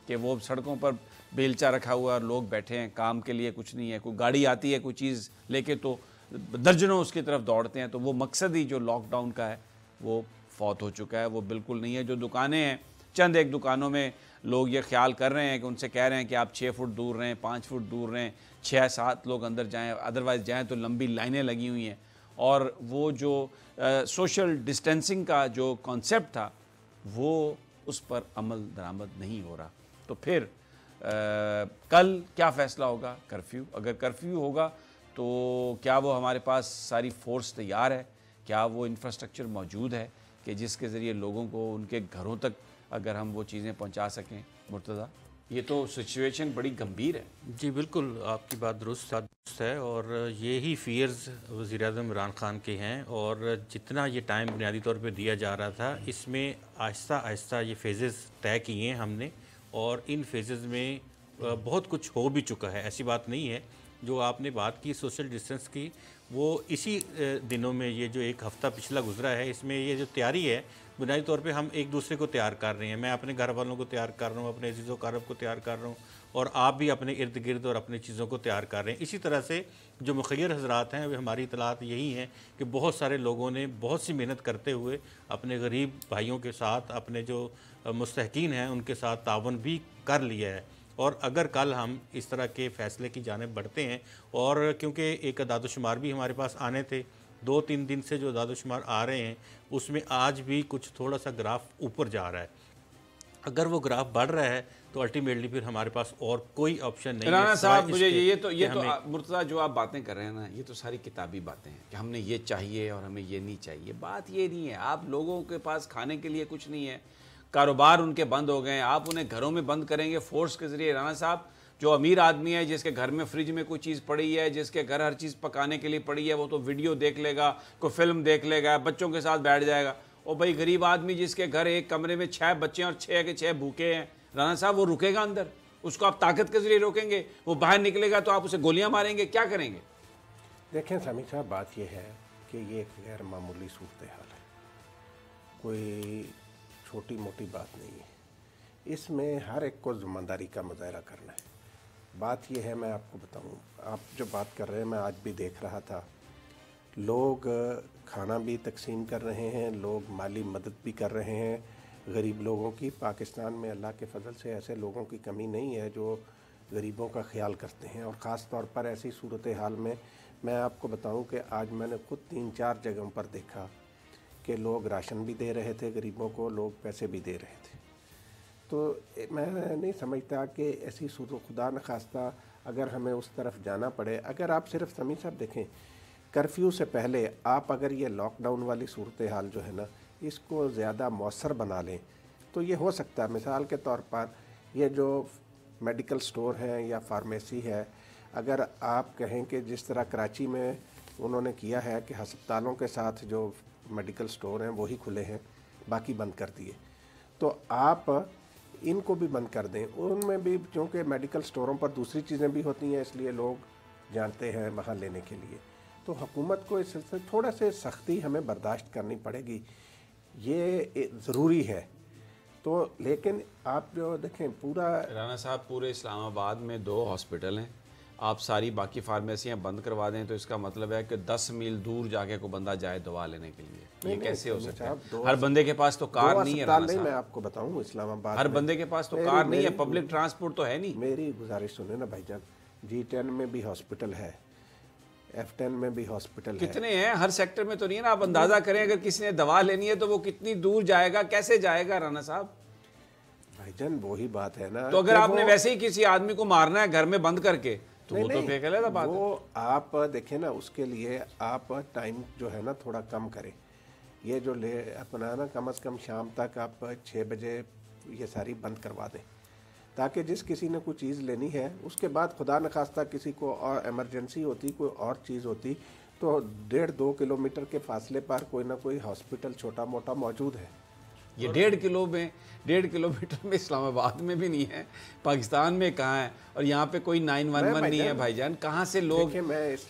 Speaker 2: कि वो सड़कों पर बेलचा रखा हुआ है और लोग बैठे हैं, काम के लिए कुछ नहीं है। कोई गाड़ी आती है कोई चीज़ लेके तो दर्जनों उसकी तरफ दौड़ते हैं। तो वो मकसद ही जो लॉकडाउन का है वो फौत हो चुका है, वो बिल्कुल नहीं है। जो दुकानें हैं, चंद एक दुकानों में लोग ये ख्याल कर रहे हैं कि उनसे कह रहे हैं कि आप 6 फुट दूर रहें, 5 फुट दूर रहें, 6-7 लोग अंदर जाएं, अदरवाइज़ जाएं तो लंबी लाइनें लगी हुई हैं। और वो जो सोशल डिस्टेंसिंग का जो कॉन्सेप्ट था वो उस पर अमल दरामद नहीं हो रहा। तो फिर कल क्या फ़ैसला होगा? कर्फ्यू, अगर कर्फ्यू होगा तो क्या वो हमारे पास सारी फोर्स तैयार है? क्या वो इंफ्रास्ट्रक्चर मौजूद है कि जिसके ज़रिए लोगों को उनके घरों तक अगर हम वो चीज़ें पहुंचा सकें? मुर्तज़ा, ये तो सिचुएशन बड़ी गंभीर है।
Speaker 3: जी बिल्कुल, आपकी बात दुरुस्त है और यही फ़ियर्स वज़ीर-ए-आज़म इमरान खान के हैं। और जितना ये टाइम बुनियादी तौर पे दिया जा रहा था, इसमें आहिस्ता आहिस्ता ये फेजेस तय किए हैं हमने और इन फेजेज़ में बहुत कुछ हो भी चुका है, ऐसी बात नहीं है। जो आपने बात की सोशल डिस्टेंस की, वो इसी दिनों में ये जो एक हफ़्ता पिछला गुजरा है, इसमें ये जो तैयारी है बुनियादी तौर पे हम एक दूसरे को तैयार कर रहे हैं। मैं अपने घर वालों को तैयार कर रहा हूँ, अपने अज़ीज़ व अक़ारब को तैयार कर रहा हूँ, और आप भी अपने इर्द गिर्द और अपनी चीज़ों को तैयार कर रहे हैं। इसी तरह से जो मुखय्यर हज़रात हैं, वे हमारी इतलात यही हैं कि बहुत सारे लोगों ने बहुत सी मेहनत करते हुए अपने गरीब भाइयों के साथ, अपने जो मुस्तहकीन हैं उनके साथ तावन भी कर लिया है। और अगर कल हम इस तरह के फ़ैसले की जानिब बढ़ते हैं, और क्योंकि एक अदाद-ओ-शुमार भी हमारे पास आने थे, 2-3 दिन से जो अदाद-ओ-शुमार आ रहे हैं उसमें आज भी कुछ थोड़ा सा ग्राफ ऊपर जा रहा है। अगर वो ग्राफ बढ़ रहा है तो अल्टीमेटली फिर हमारे पास और कोई ऑप्शन नहीं है।
Speaker 2: राना साहब, मुझे ये तो मुर्तज़ा जो आप बातें कर रहे हैं ना, ये तो सारी किताबी बातें हैं कि हमने ये चाहिए और हमें ये नहीं चाहिए। बात ये नहीं है, आप लोगों के पास खाने के लिए कुछ नहीं है, कारोबार उनके बंद हो गए, आप उन्हें घरों में बंद करेंगे फोर्स के ज़रिए। राना साहब, जो अमीर आदमी है, जिसके घर में फ्रिज में कोई चीज़ पड़ी है, जिसके घर हर चीज़ पकाने के लिए पड़ी है, वो तो वीडियो देख लेगा, कोई फिल्म देख लेगा, बच्चों के साथ बैठ जाएगा। और भाई गरीब आदमी जिसके घर एक कमरे में 6 बच्चे हैं और 6 के 6 भूखे हैं, राना साहब वो रुकेगा अंदर? उसको आप ताकत के ज़रिए रोकेंगे? वो बाहर निकलेगा तो आप उसे गोलियाँ मारेंगे? क्या करेंगे?
Speaker 4: देखें समी साहब, बात यह है कि ये एक गैर मामूली सूरत हाल है, कोई छोटी मोटी बात नहीं है। इसमें हर एक को ज़िम्मेदारी का मुजाहरा करना है। बात यह है, मैं आपको बताऊं, आप जो बात कर रहे हैं मैं आज भी देख रहा था, लोग खाना भी तकसीम कर रहे हैं, लोग माली मदद भी कर रहे हैं गरीब लोगों की। पाकिस्तान में अल्लाह के फजल से ऐसे लोगों की कमी नहीं है जो गरीबों का ख्याल करते हैं। और ख़ास तौर पर ऐसी सूरत हाल में मैं आपको बताऊं कि आज मैंने खुद 3-4 जगहों पर देखा कि लोग राशन भी दे रहे थे गरीबों को, लोग पैसे भी दे रहे थे। तो मैं नहीं समझता कि ऐसी सूरत, खुदा न खास्ता अगर हमें उस तरफ जाना पड़े। अगर आप सिर्फ समी साहब देखें, कर्फ्यू से पहले आप अगर ये लॉकडाउन वाली सूरत हाल जो है ना, इसको ज़्यादा मौसर बना लें तो ये हो सकता है। मिसाल के तौर पर ये जो मेडिकल स्टोर हैं या फार्मेसी है, अगर आप कहें कि जिस तरह कराची में उन्होंने किया है कि हस्पतालों के साथ जो मेडिकल स्टोर हैं वही खुले हैं, बाकी बंद कर दिए, तो आप इनको भी बंद कर दें। उनमें भी क्योंकि मेडिकल स्टोरों पर दूसरी चीज़ें भी होती हैं, इसलिए लोग जानते हैं वहाँ लेने के लिए। तो हुकूमत को इस सिलसिले थोड़ा से सख्ती हमें बर्दाश्त करनी पड़ेगी, ये ज़रूरी है। तो लेकिन आप जो देखें पूरा,
Speaker 2: राना साहब, पूरे इस्लामाबाद में 2 हॉस्पिटल हैं, आप सारी बाकी फार्मेसियाँ बंद करवा दें तो इसका मतलब है कि 10 मील दूर जाके को बंदा जाए दवा लेने के लिए। ये कैसे हो सकता है? हर बंदे के पास तो कार नहीं है राना साहब।
Speaker 4: मैं आपको बताऊं, इस्लामाबाद
Speaker 2: हर बंदे के पास तो कार नहीं है, पब्लिक ट्रांसपोर्ट तो है नहीं।
Speaker 4: मेरी गुजारिश सुने ना भाईजान, G10 में भी हॉस्पिटल है, F10 में भी हॉस्पिटल है।
Speaker 2: कितने हैं? हर सेक्टर में तो नहीं है ना। आप अंदाजा करें, अगर किसी ने दवा लेनी है तो वो कितनी दूर जाएगा, कैसे जाएगा राना साहब?
Speaker 4: भाईजान वही बात है ना।
Speaker 2: तो अगर आपने वैसे ही किसी आदमी को मारना है घर में बंद करके, तो वो तो फेंक लेता बात।
Speaker 4: वो आप देखें ना, उसके लिए आप टाइम जो है ना थोड़ा कम करें। ये जो ले अपना ना, कम से कम शाम तक आप 6 बजे ये सारी बंद करवा दें, ताकि जिस किसी ने कोई चीज़ लेनी है उसके बाद खुदा न खास्ता किसी को और इमरजेंसी होती, कोई और चीज़ होती, तो 1.5-2 किलोमीटर के फासले पर कोई ना कोई हॉस्पिटल छोटा मोटा मौजूद है।
Speaker 2: ये 1.5 किलोमीटर में इस्लामाबाद में भी नहीं है, पाकिस्तान में कहाँ है? और यहाँ पे कोई 911 नहीं है भाईजान। कहाँ से लोग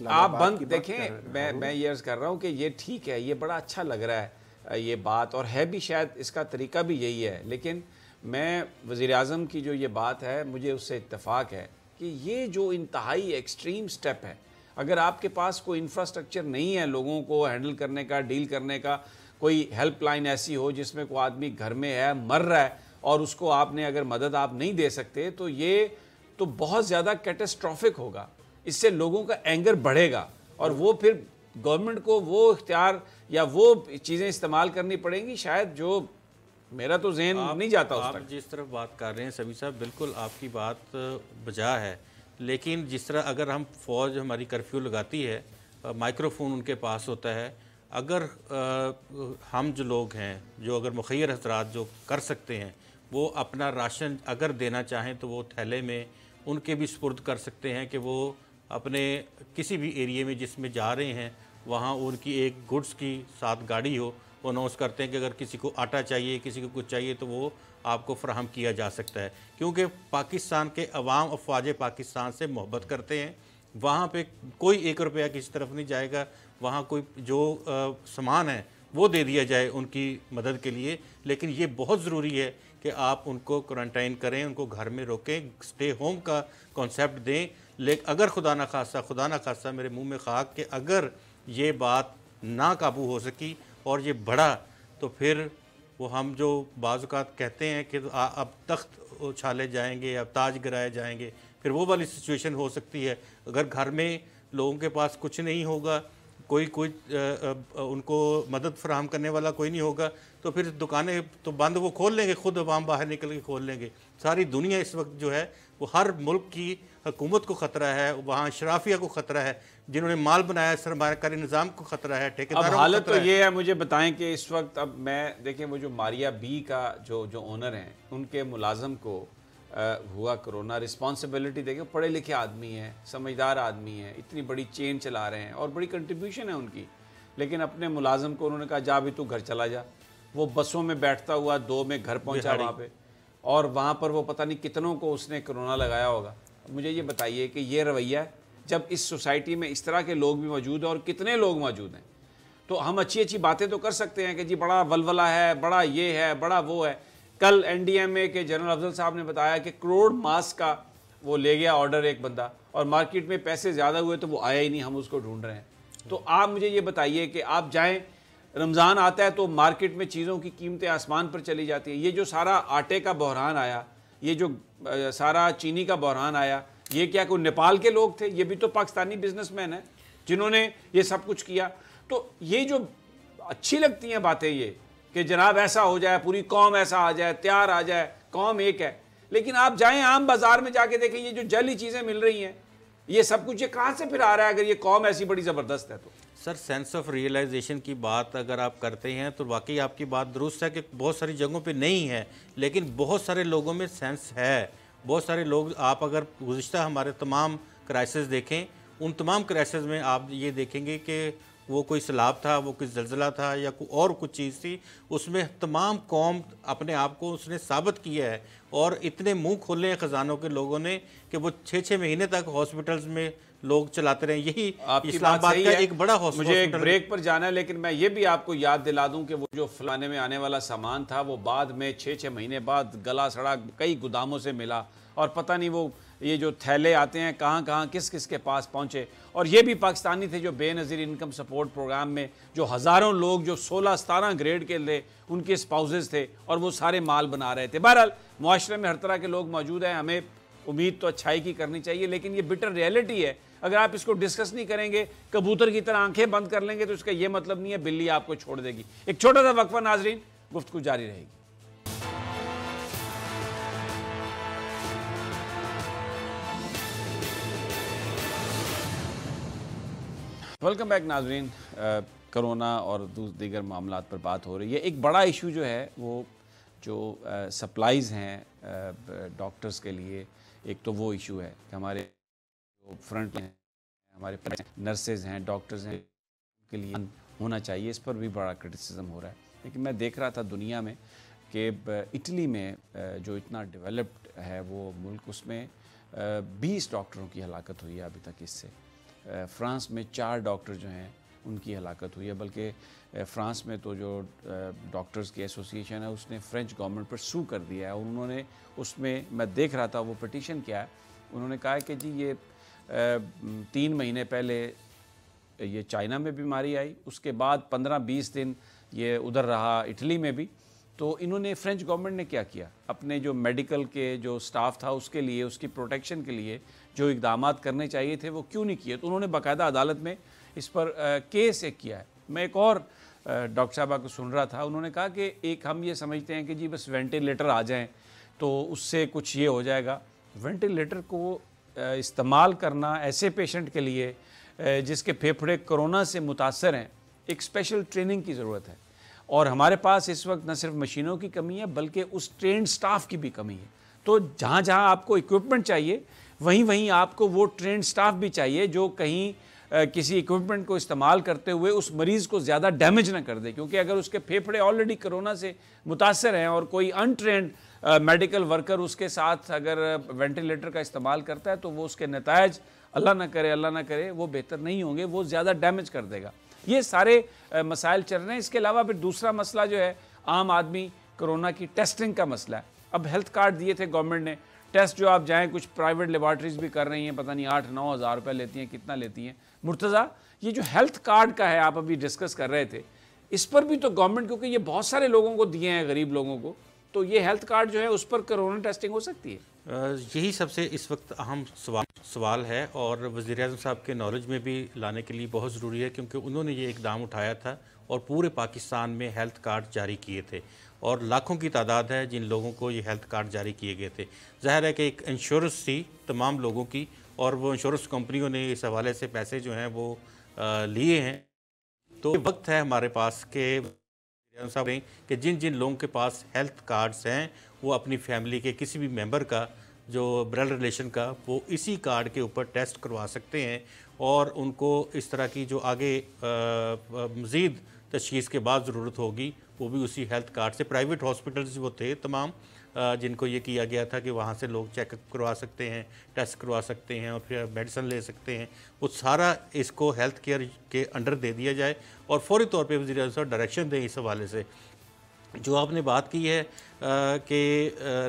Speaker 2: आप बंद देखें। मैं ये अर्ज़ कर रहा हूँ कि ये ठीक है, ये बड़ा अच्छा लग रहा है ये बात, और है भी, शायद इसका तरीका भी यही है। लेकिन मैं वज़ीर-ए-आज़म की जो ये बात है, मुझे उससे इत्तेफाक है कि ये जो इंतहाई एक्सट्रीम स्टेप है, अगर आपके पास कोई इंफ्रास्ट्रक्चर नहीं है लोगों को हैंडल करने का, डील करने का, कोई हेल्पलाइन ऐसी हो जिसमें कोई आदमी घर में है, मर रहा है, और उसको आपने अगर मदद आप नहीं दे सकते, तो ये तो बहुत ज़्यादा कैटास्ट्रॉफिक होगा। इससे लोगों का एंगर बढ़ेगा और वो फिर गवर्नमेंट को वो इख्तियार या वो चीज़ें इस्तेमाल करनी पड़ेंगी शायद, जो मेरा तो ज़हन नहीं जाता उस तक।
Speaker 3: आप जिस तरफ बात कर रहे हैं सभी साहब, बिल्कुल आपकी बात बजा है, लेकिन जिस तरह अगर हम फ़ौज हमारी कर्फ्यू लगाती है, माइक्रोफोन उनके पास होता है, अगर हम जो लोग हैं, जो अगर मुखय्यर हज़रात जो कर सकते हैं, वो अपना राशन अगर देना चाहें तो वो थैले में उनके भी सुपुर्द कर सकते हैं कि वो अपने किसी भी एरिए में जिसमें जा रहे हैं वहाँ उनकी एक गुड्स की साथ गाड़ी हो वो अनाउंस करते हैं कि अगर किसी को आटा चाहिए, किसी को कुछ चाहिए, तो वो आपको फराहम किया जा सकता है। क्योंकि पाकिस्तान के अवाम अफवाज पाकिस्तान से मोहब्बत करते हैं। वहाँ पे कोई 1 रुपया किसी तरफ नहीं जाएगा, वहाँ कोई जो सामान है वो दे दिया जाए उनकी मदद के लिए। लेकिन ये बहुत ज़रूरी है कि आप उनको क्वारंटाइन करें, उनको घर में रोकें, स्टे होम का कॉन्सेप्ट दें। लेकिन अगर खुदा न खासा मेरे मुंह में खाक कि अगर ये बात ना काबू हो सकी और ये बढ़ा, तो फिर वो हम जो बाज़-औक़ात कहते हैं कि अब तख्त उछाले जाएंगे, अब ताज गिराए जाएंगे, फिर वो वाली सिचुएशन हो सकती है। अगर घर में लोगों के पास कुछ नहीं होगा, कोई उनको मदद फराहम करने वाला कोई नहीं होगा, तो फिर दुकानें तो बंद वो खोल लेंगे, खुद अवाम बाहर निकल के खोल लेंगे। सारी दुनिया इस वक्त जो है वो हर मुल्क की हुकूमत को ख़तरा है, वहाँ शराफिया को ख़तरा है, जिन्होंने माल बनाया सरमायाकारी निज़ाम को ख़तरा है, ठेकेदारों को
Speaker 2: हालत
Speaker 3: खतरा
Speaker 2: तो ये है। मुझे बताएं कि इस वक्त अब मैं देखें वो जो मारिया बी का जो ओनर हैं, उनके मुलाजम को हुआ कोरोना। रिस्पॉन्सिबिलिटी देखें, पढ़े लिखे आदमी हैं, समझदार आदमी हैं, इतनी बड़ी चेन चला रहे हैं और बड़ी कंट्रीब्यूशन है उनकी, लेकिन अपने मुलाजम को उन्होंने कहा जा भी तू घर चला जा। वो बसों में बैठता हुआ 2 में घर पहुंचा वहाँ पे, और वहाँ पर वो पता नहीं कितनों को उसने कोरोना लगाया होगा। मुझे ये बताइए कि ये रवैया है जब इस सोसाइटी में इस तरह के लोग भी मौजूद हैं, और कितने लोग मौजूद हैं। तो हम अच्छी अच्छी बातें तो कर सकते हैं कि जी बड़ा वलवला है, बड़ा ये है, बड़ा वो है। कल एनडीएमए के जनरल अफजल साहब ने बताया कि करोड़ मास्क का वो ले गया ऑर्डर एक बंदा, और मार्केट में पैसे ज़्यादा हुए तो वो आया ही नहीं, हम उसको ढूंढ रहे हैं। तो आप मुझे ये बताइए कि आप जाएं, रमज़ान आता है तो मार्केट में चीज़ों की कीमतें आसमान पर चली जाती हैं। ये जो सारा आटे का बहरान आया, ये जो सारा चीनी का बहरान आया, ये क्या कोई नेपाल के लोग थे? ये भी तो पाकिस्तानी बिजनेसमैन हैं जिन्होंने ये सब कुछ किया। तो ये जो अच्छी लगती हैं बातें ये कि जनाब ऐसा हो जाए, पूरी कौम ऐसा आ जाए, तैयार आ जाए, कौम एक है, लेकिन आप जाएं आम बाजार में जाके देखें ये जो जली चीज़ें मिल रही हैं, ये सब कुछ ये कहाँ से फिर आ रहा है अगर ये कौम ऐसी बड़ी ज़बरदस्त है तो?
Speaker 3: सर, सेंस ऑफ रियलाइजेशन की बात अगर आप करते हैं तो वाकई आपकी बात दुरुस्त है कि बहुत सारी जगहों पे नहीं है, लेकिन बहुत सारे लोगों में सेंस है। बहुत सारे लोग, आप अगर गुज़िश्ता हमारे तमाम क्राइसिस देखें, उन तमाम क्राइसिस में आप ये देखेंगे कि वो कोई सैलाब था, वो कोई ज़लज़ला था, या कोई और कुछ चीज़ थी, उसमें तमाम कौम अपने आप को उसने साबित किया है। और इतने मुंह खोले हैं ख़जानों के लोगों ने कि वो 6-6 महीने तक हॉस्पिटल्स में लोग चलाते रहे। यही इस्लामाबाद का एक बड़ा हॉस्पिटल।
Speaker 2: मुझे एक ब्रेक पर जाना है, लेकिन मैं ये भी आपको याद दिला दूं कि वो जो फलाने में आने वाला सामान था वो बाद में 6-6 महीने बाद गला सड़ा कई गोदामों से मिला, और पता नहीं वो ये जो थैले आते हैं कहाँ कहाँ किस किस के पास पहुँचे। और ये भी पाकिस्तानी थे जो बेनज़ीर इनकम सपोर्ट प्रोग्राम में, जो हज़ारों लोग जो 16-17 ग्रेड के थे, उनके स्पाउसेस थे, और वो सारे माल बना रहे थे। बहरहाल मुआशरे में हर तरह के लोग मौजूद हैं, हमें उम्मीद तो अच्छाई की करनी चाहिए, लेकिन ये बिटर रियलिटी है। अगर आप इसको डिस्कस नहीं करेंगे, कबूतर की तरह आंखें बंद कर लेंगे, तो इसका ये मतलब नहीं है बिल्ली आपको छोड़ देगी। एक छोटा सा वक्फा नाजरीन, गुफ्तगू जारी रहेगी। वेलकम बैक नाजरीन। कोरोना और दीगर मामलात पर बात हो रही है। एक बड़ा इशू जो है वो जो सप्लाइज़ हैं डॉक्टर्स के लिए, एक तो वो इशू है कि हमारे जो फ्रंट हैं, हमारे नर्सेज हैं, डॉक्टर्स हैं, के लिए होना चाहिए। इस पर भी बड़ा क्रिटिसिज्म हो रहा है। लेकिन मैं देख रहा था दुनिया में कि इटली में जो इतना डेवलप्ड है वो मुल्क, उसमें 20 डॉक्टरों की हलाकत हुई है अभी तक इससे। फ्रांस में 4 डॉक्टर जो हैं उनकी हलाकत हुई है, बल्कि फ्रांस में तो जो डॉक्टर्स की एसोसिएशन है उसने फ्रेंच गवर्नमेंट पर सू कर दिया है। उन्होंने उसमें, मैं देख रहा था वो पिटीशन क्या है, उन्होंने कहा है कि जी ये 3 महीने पहले ये चाइना में बीमारी आई, उसके बाद 15-20 दिन ये उधर रहा इटली में भी। तो इन्होंने, फ्रेंच गवर्नमेंट ने क्या किया, अपने जो मेडिकल के जो स्टाफ था उसके लिए, उसकी प्रोटेक्शन के लिए जो इकदाम करने चाहिए थे वो क्यों नहीं किए। तो उन्होंने बाकायदा अदालत में इस पर केस एक किया है। मैं एक और डॉक्टर साहबा को सुन रहा था, उन्होंने कहा कि एक हम ये समझते हैं कि जी बस वेंटिलेटर आ जाएं तो उससे कुछ ये हो जाएगा। वेंटिलेटर को इस्तेमाल करना ऐसे पेशेंट के लिए जिसके फेफड़े कोरोना से मुतासर हैं, एक स्पेशल ट्रेनिंग की ज़रूरत है। और हमारे पास इस वक्त न सिर्फ मशीनों की कमी है बल्कि उस ट्रेंड स्टाफ की भी कमी है। तो जहाँ जहाँ आपको इक्विपमेंट चाहिए वहीं वहीं आपको वो ट्रेंड स्टाफ भी चाहिए जो कहीं किसी इक्विपमेंट को इस्तेमाल करते हुए उस मरीज़ को ज़्यादा डैमेज ना कर दे, क्योंकि अगर उसके फेफड़े ऑलरेडी कोरोना से मुतासर हैं और कोई अनट्रेंड मेडिकल वर्कर उसके साथ अगर वेंटिलेटर का इस्तेमाल करता है तो वो उसके नतायज अल्लाह ना करे वो बेहतर नहीं होंगे, वो ज़्यादा डैमेज कर देगा। ये सारे मसाइल चल रहे हैं। इसके अलावा फिर दूसरा मसला जो है आम आदमी कोरोना की टेस्टिंग का मसला है। अब हेल्थ कार्ड दिए थे गवर्नमेंट ने, टेस्ट जो आप जाएं कुछ प्राइवेट लेबॉर्ट्रीज भी कर रही हैं, पता नहीं 8-9 हज़ार रुपये लेती हैं, कितना लेती हैं। मुर्तज़ा, ये जो हेल्थ कार्ड का है आप अभी डिस्कस कर रहे थे, इस पर भी तो गवर्नमेंट, क्योंकि ये बहुत सारे लोगों को दिए हैं, गरीब लोगों को, तो ये हेल्थ कार्ड जो है उस पर कोरोना टेस्टिंग हो सकती है?
Speaker 3: यही सबसे इस वक्त अहम सवाल है और वज़ीर-ए-आज़म साहब के नॉलेज में भी लाने के लिए बहुत ज़रूरी है, क्योंकि उन्होंने ये इक़दाम उठाया था और पूरे पाकिस्तान में हेल्थ कार्ड जारी किए थे और लाखों की तादाद है जिन लोगों को ये हेल्थ कार्ड जारी किए गए थे। ज़ाहिर है कि एक इंश्योरेंस थी तमाम लोगों की और वो इंश्योरेंस कंपनियों ने इस हवाले से पैसे जो हैं वो लिए हैं। तो वक्त है हमारे पास कि जिन जिन लोगों के पास हेल्थ कार्ड्स हैं वो अपनी फैमिली के किसी भी मेंबर का जो ब्लड रिलेशन का वो इसी कार्ड के ऊपर टेस्ट करवा सकते हैं और उनको इस तरह की जो आगे मज़ीद तशख़ीस के बाद ज़रूरत होगी वो भी उसी हेल्थ कार्ड से। प्राइवेट हॉस्पिटल्स वो थे तमाम जिनको ये किया गया था कि वहाँ से लोग चेकअप करवा सकते हैं, टेस्ट करवा सकते हैं और फिर मेडिसिन ले सकते हैं, वो सारा इसको हेल्थ केयर के अंडर दे दिया जाए और फौरी तौर पे वज़ीर-ए-आज़म साहब डायरेक्शन दें इस हवाले से। जो आपने बात की है कि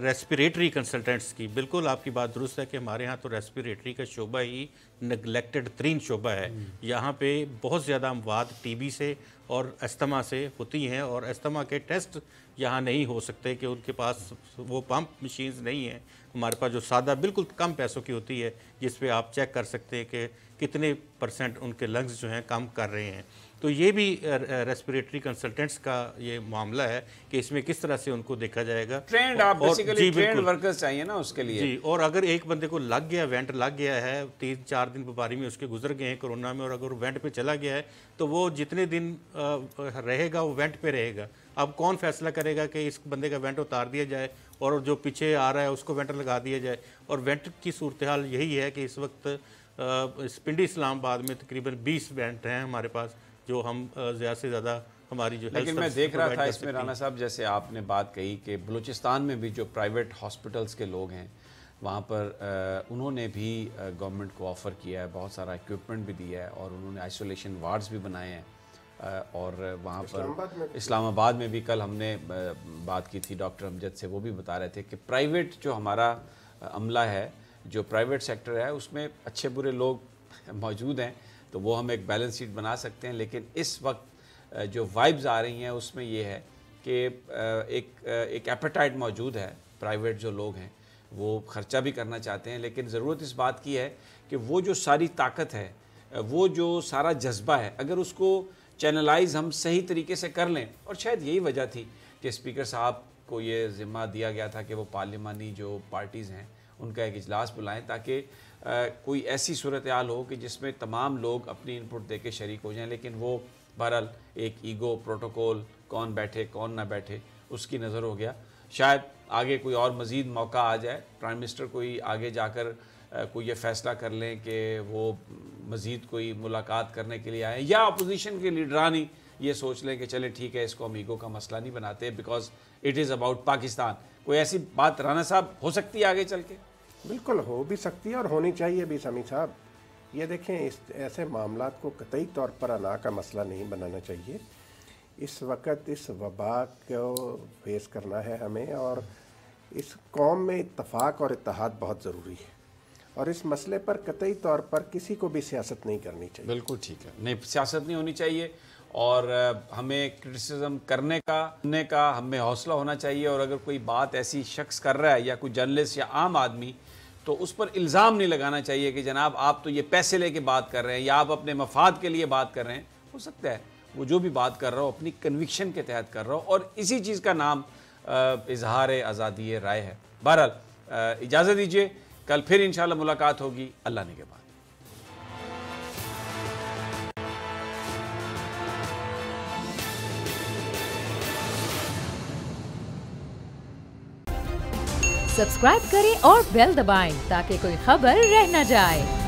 Speaker 3: रेस्पिरेटरी कंसल्टेंट्स की, बिल्कुल आपकी बात दुरुस्त है कि हमारे यहाँ तो रेस्पिरेटरी का शोबा ही नेगलेक्टेड तरीन शोबा है। यहाँ पे बहुत ज़्यादा अमवात टीबी से और अस्थमा से होती हैं और अस्थमा के टेस्ट यहाँ नहीं हो सकते कि उनके पास वो पंप मशीन्स नहीं हैं। हमारे पास जो सादा बिल्कुल कम पैसों की होती है जिस पे आप चेक कर सकते हैं कि कितने % उनके लंग्स जो हैं काम कर रहे हैं। तो ये भी रेस्पिरेटरी कंसल्टेंट्स का ये मामला है कि इसमें किस तरह से उनको देखा जाएगा।
Speaker 2: ट्रेंड आप बेसिकली ट्रेंड वर्कर्स चाहिए ना उसके लिए
Speaker 3: जी। और अगर एक बंदे को लग गया, वेंट लग गया है, 3-4 दिन बीमारी में उसके गुजर गए हैं कोरोना में, और अगर वो वेंट पे चला गया है तो वो जितने दिन रहेगा वो वेंट पे रहेगा। अब कौन फैसला करेगा कि इस बंदे का वेंट उतार दिया जाए और जो पीछे आ रहा है उसको वेंट लगा दिया जाए। और वेंट की सूरत हाल यही है कि इस वक्त पिंडी इस्लामाबाद में तकरीबन 20 वेंट हैं हमारे पास, जो हम ज़्यादा से ज़्यादा हमारी जो।
Speaker 2: लेकिन मैं देख रहा था इसमें राना साहब, जैसे आपने बात कही कि बलूचिस्तान में भी जो प्राइवेट हॉस्पिटल्स के लोग हैं वहाँ पर उन्होंने भी गवर्नमेंट को ऑफ़र किया है, बहुत सारा इक्विपमेंट भी दिया है और उन्होंने आइसोलेशन वार्ड्स भी बनाए हैं। और वहाँ पर इस्लामाबाद में भी कल हमने बात की थी डॉक्टर अमजद से, वो भी बता रहे थे कि प्राइवेट जो हमारा अमला है, जो प्राइवेट सेक्टर है, उसमें अच्छे बुरे लोग मौजूद हैं, तो वो हम एक बैलेंस शीट बना सकते हैं। लेकिन इस वक्त जो वाइब्स आ रही हैं उसमें ये है कि एक एपेटाइट मौजूद है। प्राइवेट जो लोग हैं वो ख़र्चा भी करना चाहते हैं, लेकिन ज़रूरत इस बात की है कि वो जो सारी ताकत है, वो जो सारा जज्बा है, अगर उसको चैनलाइज हम सही तरीके से कर लें। और शायद यही वजह थी कि स्पीकर साहब को ये ज़िम्मा दिया गया था कि वो पार्लिमानी जो पार्टीज़ हैं उनका एक इजलास बुलाएं, ताकि कोई ऐसी सूरत हाल हो कि जिसमें तमाम लोग अपनी इनपुट दे के शरीक हो जाएं। लेकिन वो बहरहाल एक ईगो प्रोटोकॉल, कौन बैठे कौन ना बैठे, उसकी नज़र हो गया। शायद आगे कोई और मज़ीद मौका आ जाए, प्राइम मिनिस्टर कोई आगे जाकर कोई ये फ़ैसला कर लें कि वो मज़ीद कोई मुलाकात करने के लिए आए, या अपोजिशन के लीडरान ही ये सोच लें कि चले ठीक है इसको हम ईगो का मसला नहीं बनाते, because it is about Pakistan. कोई ऐसी बात राना साहब हो सकती है आगे चल के?
Speaker 4: बिल्कुल हो भी सकती है और होनी चाहिए भी समी साहब। ये देखें, इस ऐसे मामलात को कतई तौर पर अना का मसला नहीं बनाना चाहिए। इस वक्त इस वबा को फेस करना है हमें और इस कौम में इत्तफाक और इत्तेहाद बहुत ज़रूरी है और इस मसले पर कतई तौर पर किसी को भी सियासत नहीं करनी चाहिए।
Speaker 2: बिल्कुल ठीक है, नहीं सियासत नहीं होनी चाहिए और हमें क्रिटिसिज्म करने का हमें हौसला होना चाहिए। और अगर कोई बात ऐसी शख्स कर रहा है या कोई जर्नलिस्ट या आम आदमी, तो उस पर इल्ज़ाम नहीं लगाना चाहिए कि जनाब आप तो ये पैसे लेके बात कर रहे हैं या आप अपने मफाद के लिए बात कर रहे हैं। हो सकता है वो जो भी बात कर रहा हो अपनी कन्विक्शन के तहत कर रहा हो और इसी चीज़ का नाम इजहार आज़ादी राय है। बहरहाल इजाज़त दीजिए, कल फिर इंशाल्लाह मुलाकात होगी अल्लाह ने के बाद।
Speaker 1: सब्सक्राइब करें और बेल दबाएं ताकि कोई खबर रह न जाए।